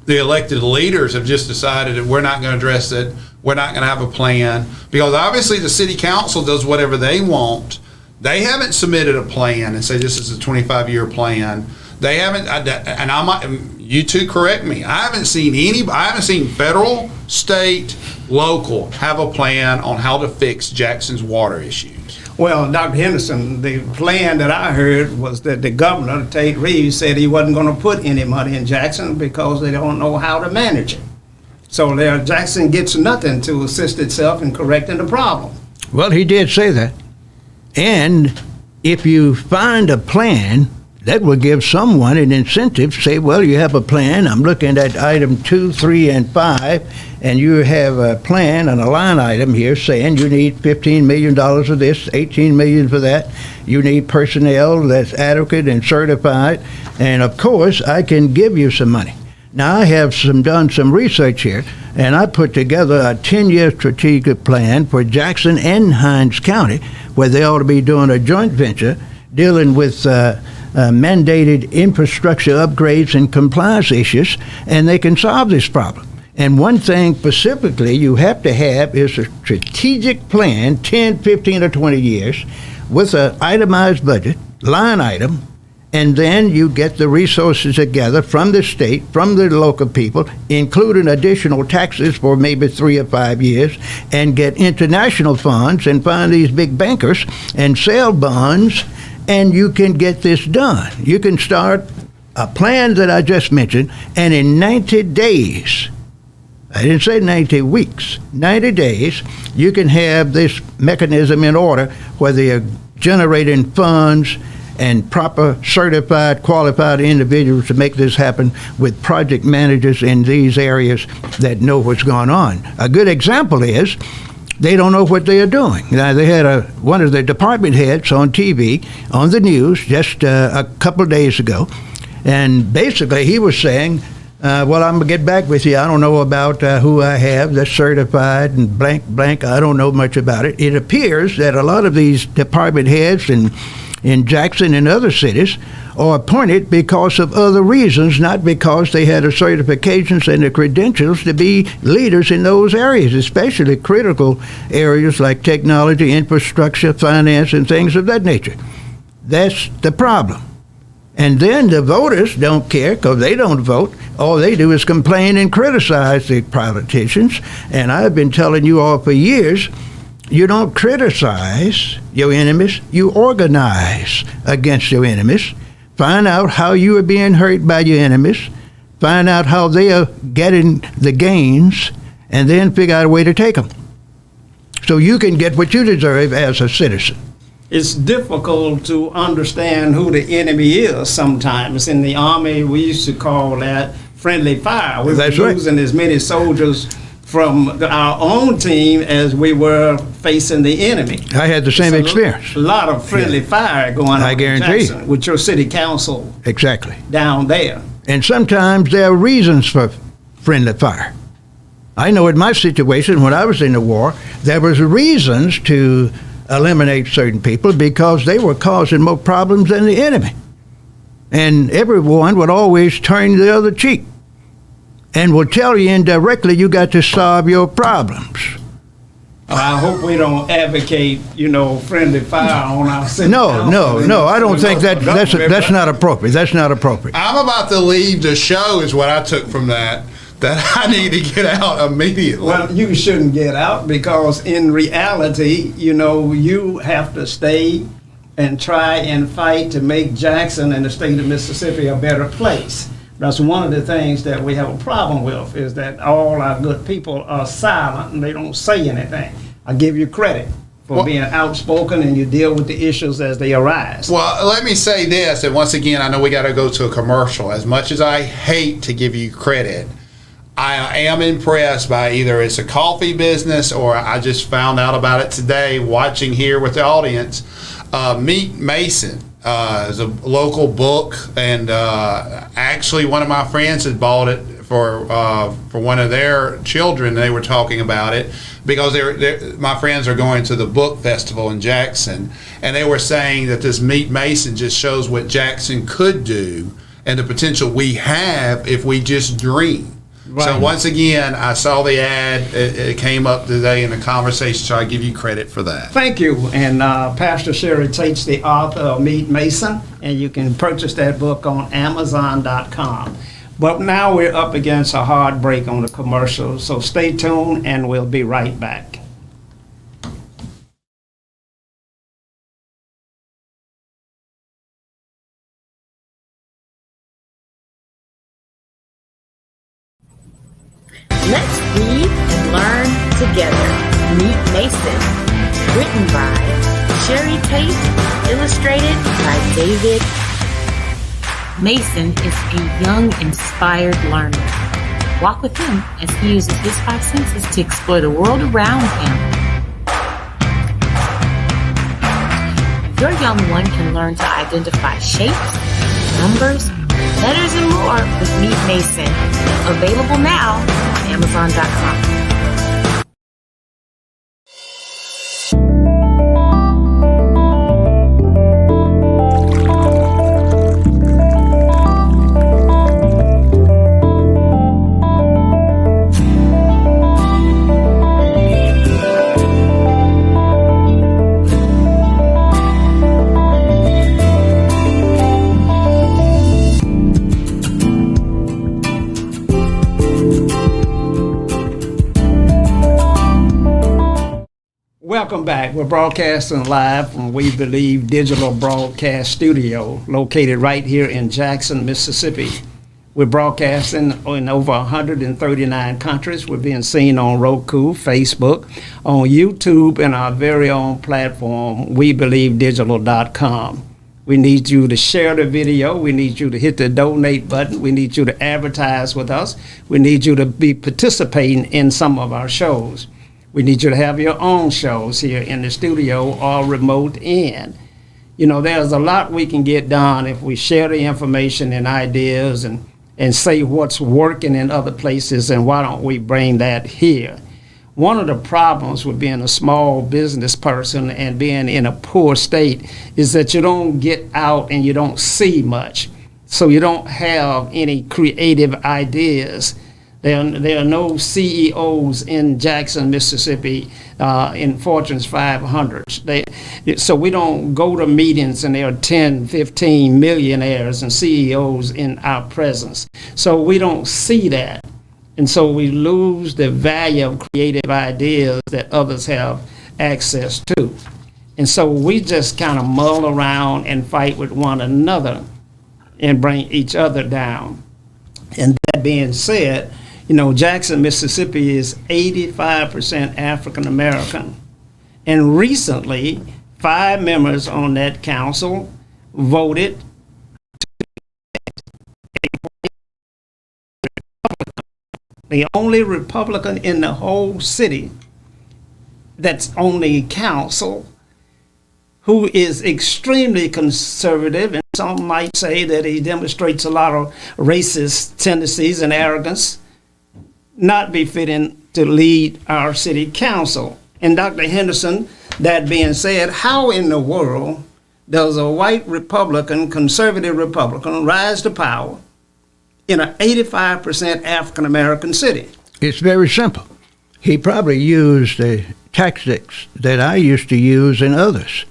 the elected leaders have just decided that we're not going to address it. We're not going to have a plan, because obviously the city council does whatever they want. They haven't submitted a plan and say this is a 25-year plan. They haven't, and you two correct me. I haven't seen federal, state, local have a plan on how to fix Jackson's water issues. Well, Dr. Henderson, the plan that I heard was that the governor, Tate Reeves, said he wasn't going to put any money in Jackson because they don't know how to manage it. So Jackson gets nothing to assist itself in correcting the problem. Well, he did say that. And if you find a plan, that will give someone an incentive to say, well, you have a plan. I'm looking at item 2, 3, and 5, and you have a plan and a line item here saying you need $15 million of this, $18 million for that. You need personnel that's adequate and certified. And, of course, I can give you some money. Now, I have done some research here, and I put together a 10-year strategic plan for Jackson and Hinds County, where they ought to be doing a joint venture dealing with mandated infrastructure upgrades and compliance issues, and they can solve this problem. And one thing specifically you have to have is a strategic plan, 10, 15, or 20 years, with an itemized budget, line item, and then you get the resources together from the state, from the local people, including additional taxes for maybe 3 or 5 years, and get international funds and find these big bankers and sell bonds, and you can get this done. You can start a plan that I just mentioned, and in 90 days, I didn't say 90 weeks, 90 days, you can have this mechanism in order where they are generating funds and proper certified, qualified individuals to make this happen with project managers in these areas that know what's going on. A good example is they don't know what they are doing. Now, they had one of the department heads on TV, on the news, just a couple of days ago, and basically he was saying, well, I'm going to get back with you. I don't know about who I have that's certified and blank, blank. I don't know much about it. It appears that a lot of these department heads in Jackson and other cities are appointed because of other reasons, not because they had the certifications and the credentials to be leaders in those areas, especially critical areas like technology, infrastructure, finance, and things of that nature. That's the problem. And then the voters don't care because they don't vote. All they do is complain and criticize the politicians. And I've been telling you all for years, you don't criticize your enemies, you organize against your enemies. Find out how you are being hurt by your enemies. Find out how they are getting the gains, and then figure out a way to take them. So you can get what you deserve as a citizen. It's difficult to understand who the enemy is sometimes. In the Army, we used to call that friendly fire. We That's were right. losing as many soldiers from our own team as we were facing the enemy. I had the same experience. A lot of friendly fire going on I guarantee in Jackson with your city council Exactly. down there. And sometimes there are reasons for friendly fire. I know in my situation, when I was in the war, there was reasons to eliminate certain people because they were causing more problems than the enemy. And everyone would always turn the other cheek and will tell you indirectly you got to solve your problems. I hope we don't advocate, friendly fire on our city council. No. I don't think that's not appropriate. That's not appropriate. I'm about to leave the show is what I took from that I need to get out immediately. Well, you shouldn't get out because in reality, you have to stay and try and fight to make Jackson and the state of Mississippi a better place. That's one of the things that we have a problem with, is that all our good people are silent and they don't say anything. I give you credit for being outspoken and you deal with the issues as they arise. Well, let me say this, and once again, I know we got to go to a commercial. As much as I hate to give you credit, I am impressed by either it's a coffee business or I just found out about it today watching here with the audience. Meet Mason is a local book, and actually one of my friends had bought it for one of their children. They were talking about it because my friends are going to the book festival in Jackson, and they were saying that this Meet Mason just shows what Jackson could do and the potential we have if we just dream. Right. So once again, I saw the ad. It came up today in the conversation, so I give you credit for that. Thank you. And Pastor Sherry Tate's the author of Meet Mason, and you can purchase that book on Amazon.com. But now we're up against a hard break on the commercial, so stay tuned, and we'll be right back. Let's read and learn together. Meet Mason. Written by Sherry Tate. Illustrated by David. Mason is a young, inspired learner. Walk with him as he uses his 5 senses to explore the world around him. Your young one can learn to identify shapes, numbers, letters, and more with Meet Mason. Available now on Amazon.com. Welcome back. We're broadcasting live from We Believe Digital Broadcast Studio, located right here in Jackson, Mississippi. We're broadcasting in over 139 countries. We're being seen on Roku, Facebook, on YouTube, and our very own platform, WeBelieveDigital.com. We need you to share the video. We need you to hit the donate button. We need you to advertise with us. We need you to be participating in some of our shows. We need you to have your own shows here in the studio or remote in. You know, there's a lot we can get done if we share the information and ideas and say what's working in other places, and why don't we bring that here. One of the problems with being a small business person and being in a poor state is that you don't get out and you don't see much. So you don't have any creative ideas. There are no CEOs in Jackson, Mississippi, in Fortune's 500s. So we don't go to meetings and there are 10, 15 millionaires and CEOs in our presence. So we don't see that. And so we lose the value of creative ideas that others have access to. And so we just kind of mull around and fight with one another and bring each other down. And that being said, you know, Jackson, Mississippi is 85% African American. And recently, 5 members on that council voted the only Republican in the whole city that's on the council, who is extremely conservative, and some might say that he demonstrates a lot of racist tendencies and arrogance, not befitting to lead our city council. And Dr. Henderson, that being said, how in the world does a white Republican, conservative Republican, rise to power in an 85% African American city? It's very simple. He probably used the tactics that I used to use and others.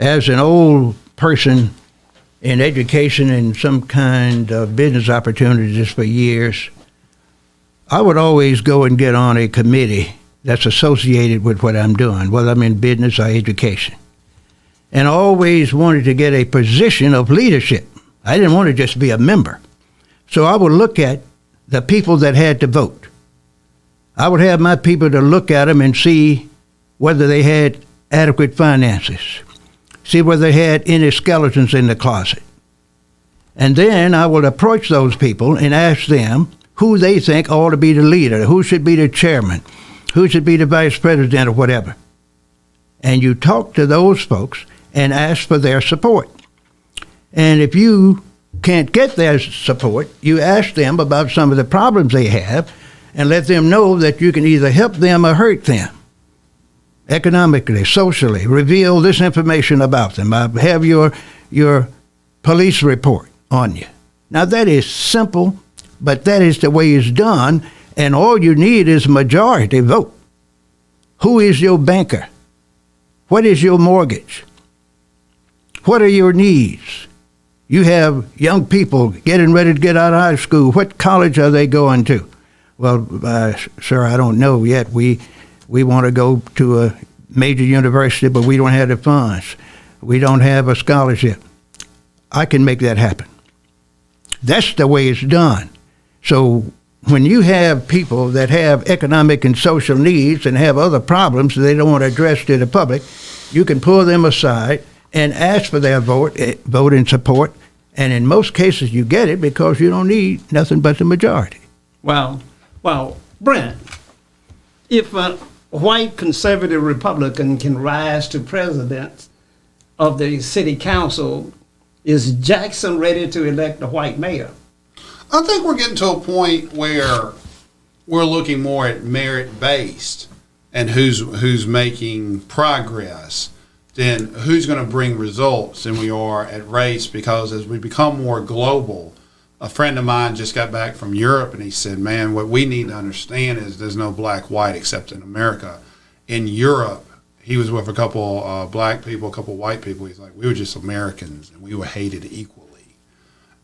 As an old person in education and some kind of business opportunities for years, I would always go and get on a committee that's associated with what I'm doing, whether I'm in business or education, and always wanted to get a position of leadership. I didn't want to just be a member. So I would look at the people that had to vote. I would have my people to look at them and see whether they had adequate finances, see whether they had any skeletons in the closet. And then I would approach those people and ask them who they think ought to be the leader, who should be the chairman, who should be the vice president or whatever. And you talk to those folks and ask for their support. And if you can't get their support, you ask them about some of the problems they have and let them know that you can either help them or hurt them economically, socially. Reveal this information about them. I have your police report on you. Now that is simple, but that is the way it's done, and all you need is a majority vote. Who is your banker? What is your mortgage? What are your needs? You have young people getting ready to get out of high school. What college are they going to? Well, sir, I don't know yet. We want to go to a major university, but we don't have the funds. We don't have a scholarship. I can make that happen. That's the way it's done. So when you have people that have economic and social needs and have other problems that they don't want to address to the public, you can pull them aside and ask for their vote in support. And in most cases, you get it because you don't need nothing but the majority. Well, Brent, if a white conservative Republican can rise to president of the city council, is Jackson ready to elect a white mayor? I think we're getting to a point where we're looking more at merit-based and who's making progress than who's going to bring results than we are at race, because as we become more global, a friend of mine just got back from Europe and he said, man, what we need to understand is there's no black-white except in America. In Europe, he was with a couple black people, a couple white people. He's like, we were just Americans and we were hated equally.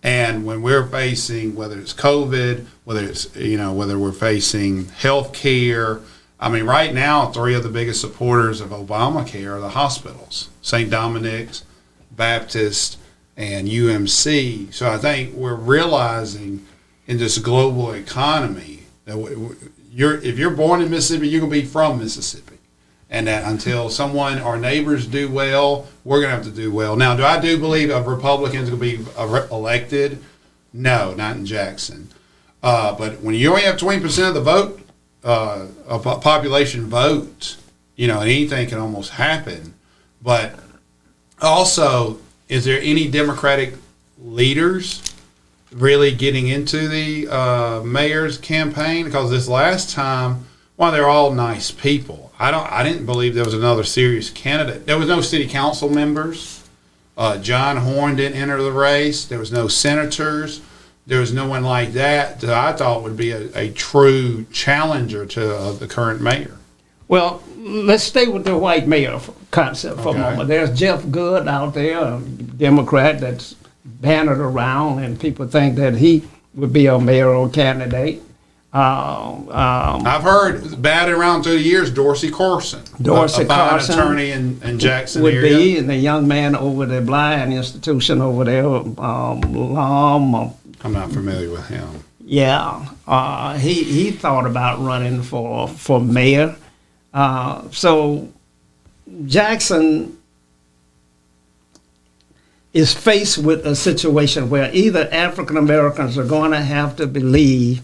And when we're facing, whether it's COVID, whether we're facing health care, I mean, right now, 3 of the biggest supporters of Obamacare are the hospitals, St. Dominic's, Baptist, and UMC. So I think we're realizing in this global economy that if you're born in Mississippi, you're going to be from Mississippi. And that until our neighbors do well, we're going to have to do well. Now, do I believe a Republican's going to be elected? No, not in Jackson. But when you only have 20% of the vote, population vote, anything can almost happen. But also, is there any Democratic leaders really getting into the mayor's campaign? Because this last time, while they're all nice people, I didn't believe there was another serious candidate. There was no city council members. John Horn didn't enter the race. There was no senators. There was no one like that I thought would be a true challenger to the current mayor. Well, let's stay with the white mayor concept for a moment. There's Jeff Good out there, a Democrat that's bannered around, and people think that he would be a mayoral candidate. I've heard batted around through the years Dorsey Carson, a fine attorney in Jackson would area. Be, and the young man over the blind institution over there, I'm not familiar with him. Yeah, he thought about running for mayor. So Jackson is faced with a situation where either African Americans are going to have to believe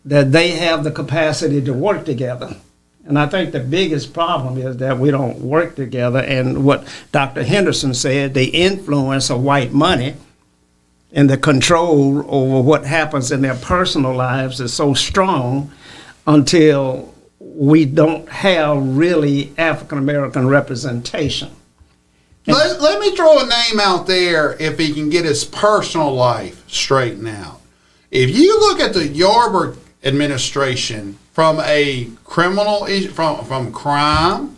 that they have the capacity to work together. And I think the biggest problem is that we don't work together. And what Dr. Henderson said, the influence of white money and the control over what happens in their personal lives is so strong until we don't have really African American representation. Let me throw a name out there if he can get his personal life straightened out. If you look at the Yarber administration from a criminal from crime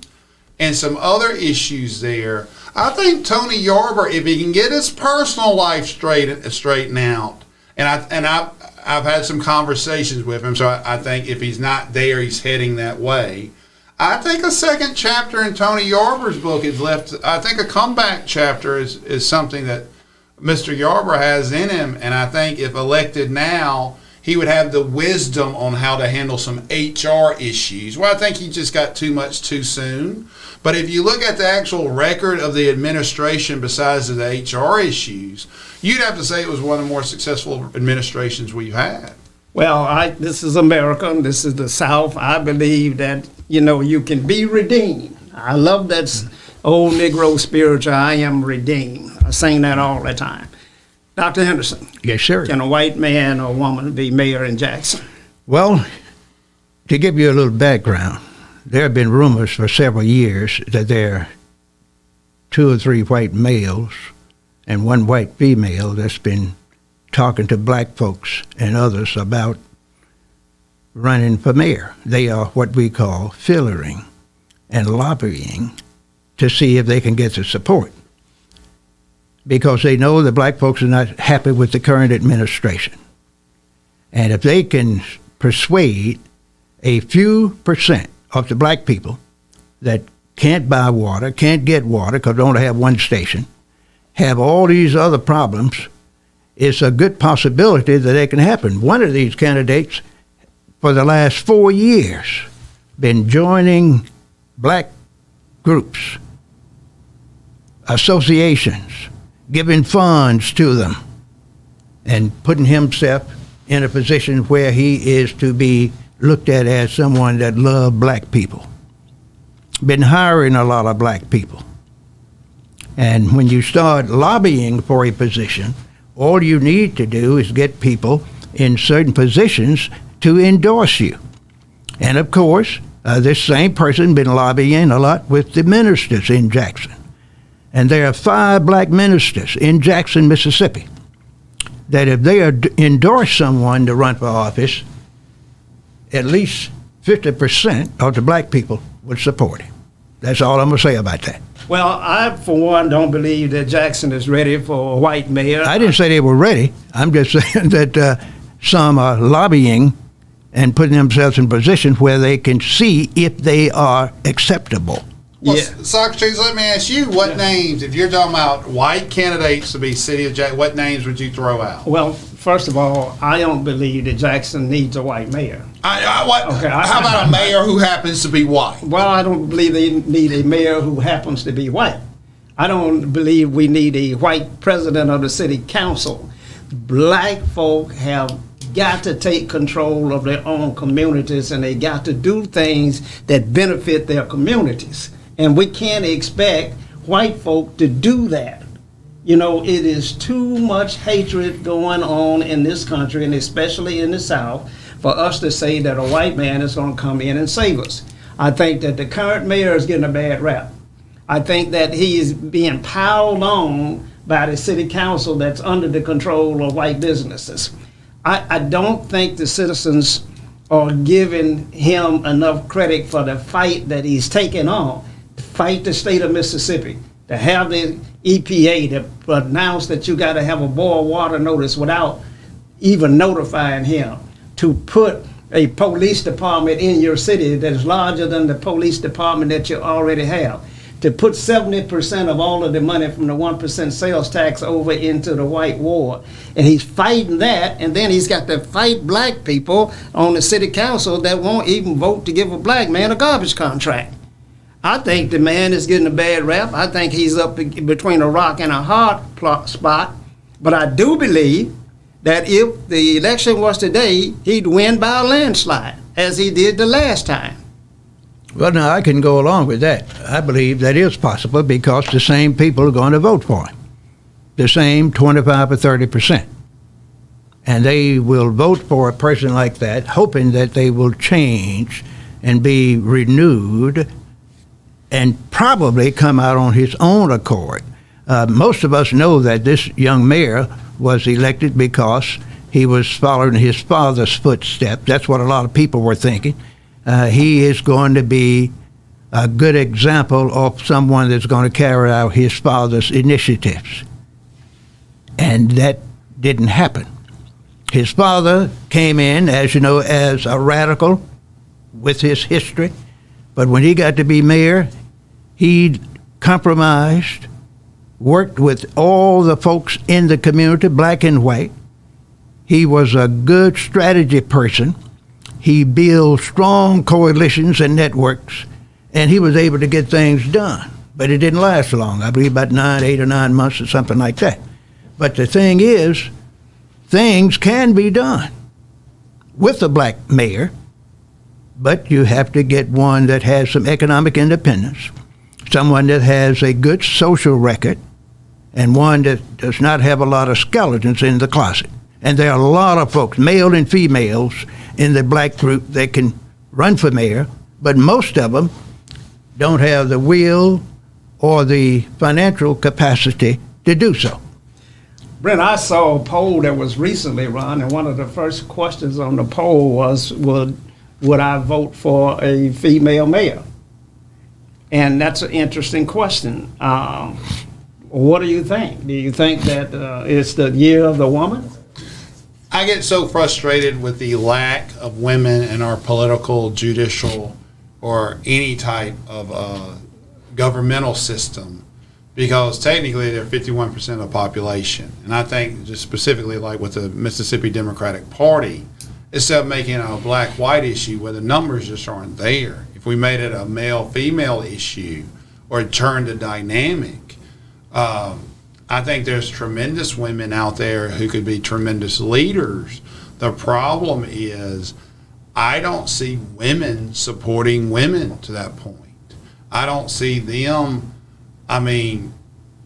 and some other issues there, I think Tony Yarber, if he can get his personal life straightened out, and I've had some conversations with him, so I think if he's not there, he's heading that way. I think a second chapter in Tony Yarber's book is left. I think a comeback chapter is something that Mr. Yarber has in him, and I think if elected now, he would have the wisdom on how to handle some HR issues. Well, I think he just got too much too soon. But if you look at the actual record of the administration besides the HR issues, you'd have to say it was one of the more successful administrations we've had. Well, this is America, and this is the South. I believe that, you can be redeemed. I love that old Negro spiritual, I am redeemed. I sing that all the time. Dr. Henderson. Yes, sir. Can a white man or woman be mayor in Jackson? Well, to give you a little background, there have been rumors for several years that there are 2 or 3 white males and 1 white female that's been talking to black folks and others about running for mayor. They are what we call fillering and lobbying to see if they can get the support, because they know the black folks are not happy with the current administration. And if they can persuade a few percent of the black people that can't buy water, can't get water because they only have 1 station, have all these other problems, it's a good possibility that it can happen. One of these candidates for the last 4 years been joining black groups, associations, giving funds to them, and putting himself in a position where he is to be looked at as someone that loved black people. Been hiring a lot of black people. And when you start lobbying for a position, all you need to do is get people in certain positions to endorse you. And of course, this same person been lobbying a lot with the ministers in Jackson. And there are 5 black ministers in Jackson, Mississippi, that if they endorse someone to run for office, at least 50% of the black people would support him. That's all I'm going to say about that. Well, I, for one, don't believe that Jackson is ready for a white mayor. I didn't say they were ready. I'm just saying that some are lobbying and putting themselves in positions where they can see if they are acceptable. Well, Yeah. Socrates, let me ask you, what names, if you're talking about white candidates to be city of Jackson, what names would you throw out? Well, first of all, I don't believe that Jackson needs a white mayor. How about a mayor who happens to be white? Well, I don't believe they need a mayor who happens to be white. I don't believe we need a white president of the city council. Black folk have got to take control of their own communities, and they got to do things that benefit their communities. And we can't expect white folk to do that. You know, it is too much hatred going on in this country, and especially in the South, for us to say that a white man is going to come in and save us. I think that the current mayor is getting a bad rap. I think that he is being piled on by the city council that's under the control of white businesses. I don't think the citizens are giving him enough credit for the fight that he's taken on, to fight the state of Mississippi, to have the EPA to announce that you got to have a boil water notice without even notifying him, to put a police department in your city that is larger than the police department that you already have, to put 70% of all of the money from the 1% sales tax over into the white ward. And he's fighting that, and then he's got to fight black people on the city council that won't even vote to give a black man a garbage contract. I think the man is getting a bad rap. I think he's up between a rock and a hard spot. But I do believe that if the election was today, he'd win by a landslide, as he did the last time. Well, now, I can go along with that. I believe that is possible because the same people are going to vote for him, the same 25 or 30%. And they will vote for a person like that, hoping that they will change and be renewed and probably come out on his own accord. Most of us know that this young mayor was elected because he was following his father's footsteps. That's what a lot of people were thinking. He is going to be a good example of someone that's going to carry out his father's initiatives. And that didn't happen. His father came in, as you know, as a radical with his history. But when he got to be mayor, he compromised, worked with all the folks in the community, black and white. He was a good strategy person. He built strong coalitions and networks, and he was able to get things done. But it didn't last long. I believe about 8 or 9 months or something like that. But the thing is, things can be done with a black mayor, but you have to get one that has some economic independence, someone that has a good social record, and one that does not have a lot of skeletons in the closet. And there are a lot of folks, male and females, in the black group that can run for mayor, but most of them don't have the will or the financial capacity to do so. Brent, I saw a poll that was recently run, and one of the first questions on the poll was, would I vote for a female mayor? And that's an interesting question. What do you think? Do you think that it's the year of the woman? I get so frustrated with the lack of women in our political, judicial, or any type of governmental system, because technically they're 51% of the population. And I think just specifically like with the Mississippi Democratic Party, instead of making it a black-white issue where the numbers just aren't there, if we made it a male-female issue or it turned a dynamic, I think there's tremendous women out there who could be tremendous leaders. The problem is I don't see women supporting women to that point. I don't see them. I mean,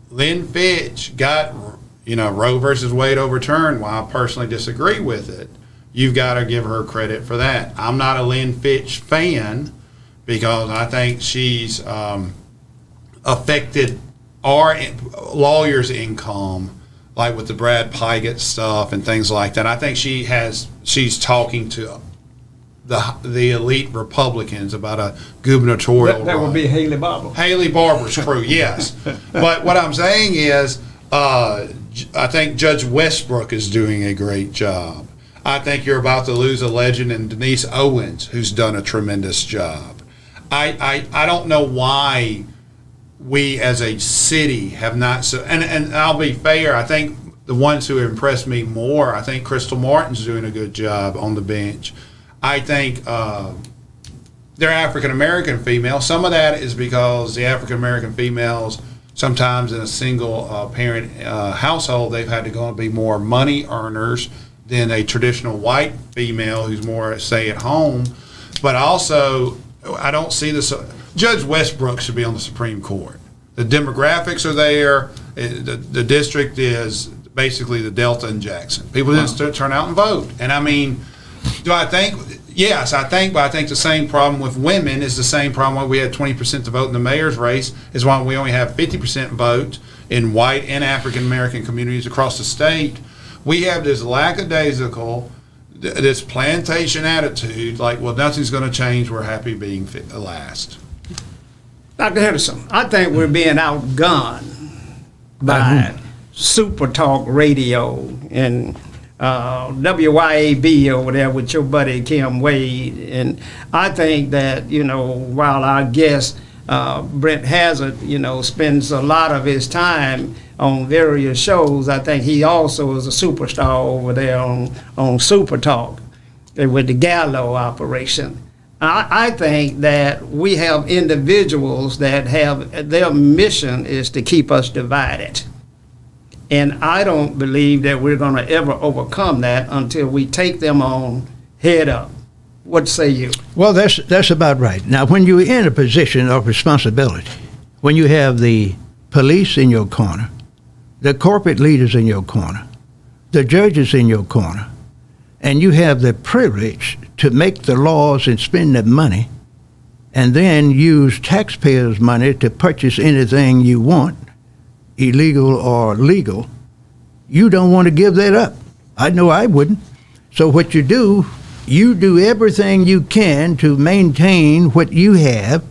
Lynn Fitch got, Roe versus Wade overturned. While I personally disagree with it, you've got to give her credit for that. I'm not a Lynn Fitch fan because I think she's affected our lawyers' income, like with the Brad Pygott stuff and things like that. I think she's talking to the elite Republicans about a gubernatorial That would be Haley Barbour. Haley Barbour's crew, yes. But what I'm saying is, I think Judge Westbrook is doing a great job. I think you're about to lose a legend in Denise Owens, who's done a tremendous job. I don't know why we as a city have not so. And I'll be fair. I think the ones who impressed me more, I think Crystal Martin's doing a good job on the bench. I think they're African American females. Some of that is because the African American females, sometimes in a single parent household, they've had to go and be more money earners than a traditional white female who's more stay at home. But also, I don't see this. Judge Westbrook should be on the Supreme Court. The demographics are there. The district is basically the Delta and Jackson. People didn't turn out and vote. And I mean, do I think? Yes, I think, but I think the same problem with women is the same problem why we had 20% to vote in the mayor's race is why we only have 50% vote in white and African American communities across the state. We have this lackadaisical, this plantation attitude, like, well, nothing's going to change. We're happy being last. Dr. Henderson, I think we're being outgunned by Super Talk Radio and WYAB over there with your buddy Kim Wade. And I think that, while our guest, Brent Hazard, spends a lot of his time on various shows, I think he also is a superstar over there on Super Talk with the Gallo operation. I think that we have individuals that have their mission is to keep us divided. And I don't believe that we're going to ever overcome that until we take them on head up. What say you? Well, that's about right. Now, when you're in a position of responsibility, when you have the police in your corner, the corporate leaders in your corner, the judges in your corner, and you have the privilege to make the laws and spend the money, and then use taxpayers' money to purchase anything you want, illegal or legal, you don't want to give that up. I know I wouldn't. So what you do everything you can to maintain what you have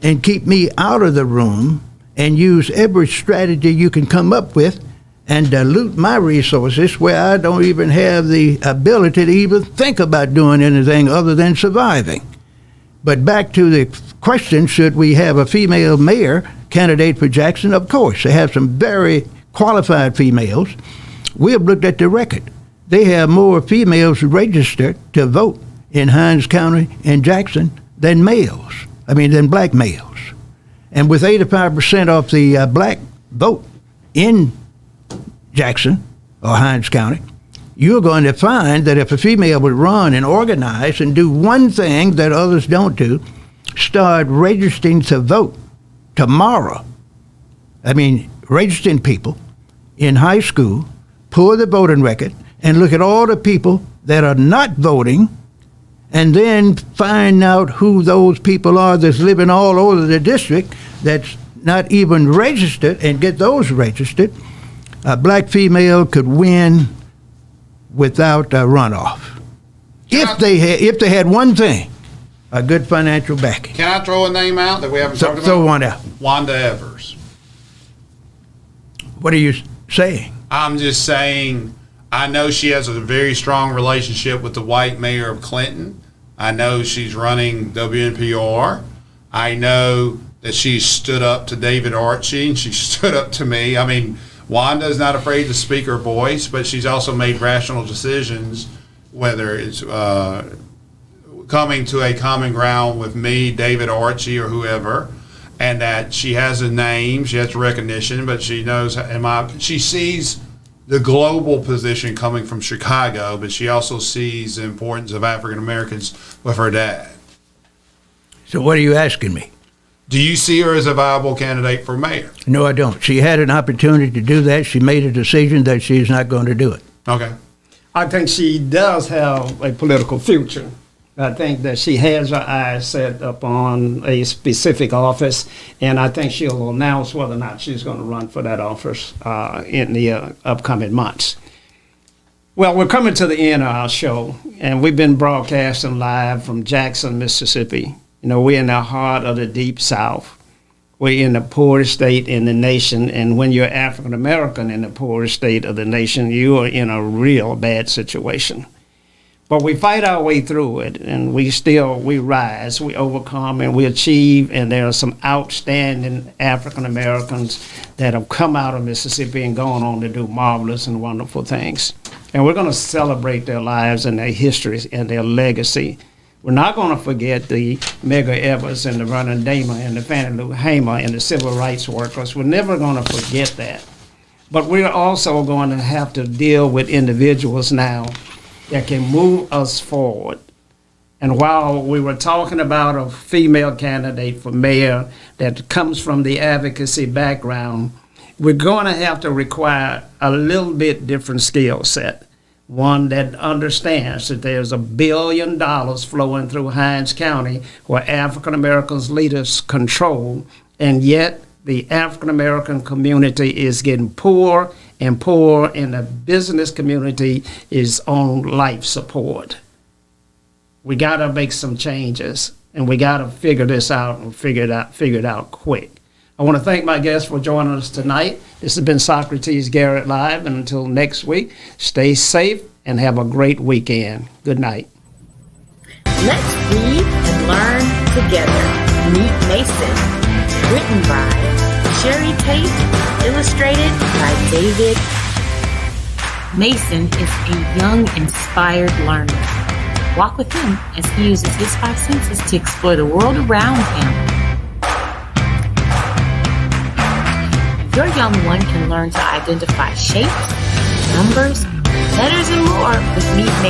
and keep me out of the room and use every strategy you can come up with and dilute my resources where I don't even have the ability to even think about doing anything other than surviving. But back to the question, should we have a female mayor candidate for Jackson? Of course. They have some very qualified females. We have looked at the record. They have more females registered to vote in Hinds County and Jackson than black males. And with 85% of the black vote in Jackson or Hinds County, you're going to find that if a female would run and organize and do one thing that others don't do, start registering to vote tomorrow. Registering people in high school, pull the voting record, and look at all the people that are not voting, and then find out who those people are that's living all over the district that's not even registered, and get those registered. A black female could win without a runoff. If they had one thing, a good financial backing. Can I throw a name out that we haven't talked about? Throw one out. Wanda Evers. What are you saying? I'm just saying, I know she has a very strong relationship with the white mayor of Clinton. I know she's running WNPR. I know that she stood up to David Archie, and she stood up to me. Wanda's not afraid to speak her voice, but she's also made rational decisions, whether it's coming to a common ground with me, David Archie, or whoever, and that she has a name, she has recognition, but she knows, she sees the global position coming from Chicago, but she also sees the importance of African Americans with her dad. So what are you asking me? Do you see her as a viable candidate for mayor? No, I don't. She had an opportunity to do that. She made a decision that she's not going to do it. Okay. I think she does have a political future. I think that she has her eyes set up on a specific office, and I think she'll announce whether or not she's going to run for that office in the upcoming months. Well, we're coming to the end of our show, and we've been broadcasting live from Jackson, Mississippi. We're in the heart of the Deep South. We're in the poorest state in the nation, and when you're African American in the poorest state of the nation, you are in a real bad situation. But we fight our way through it, and we rise, we overcome, and we achieve. And there are some outstanding African Americans that have come out of Mississippi and gone on to do marvelous and wonderful things. And we're going to celebrate their lives and their histories and their legacy. We're not going to forget the Medgar Evers and the Vernon Dahmer and the Fannie Lou Hamer and the civil rights workers. We're never going to forget that. But we're also going to have to deal with individuals now that can move us forward. And while we were talking about a female candidate for mayor that comes from the advocacy background, we're going to have to require a little bit different skill set. One that understands that there's $1 billion flowing through Hinds County where African Americans leaders control, and yet the African American community is getting poorer and poorer, and the business community is on life support. We got to make some changes, and we got to figure this out and figure it out quick. I want to thank my guests for joining us tonight. This has been Socrates Garrett Live, and until next week, stay safe and have a great weekend. Good night. Let's read and learn together. Meet Mason. Written by Sherry Tate. Illustrated by David. Mason is a young, inspired learner. Walk with him as he uses his 5 senses to explore the world around him. Your young one can learn to identify shapes, numbers, letters, and more with Meet Mason.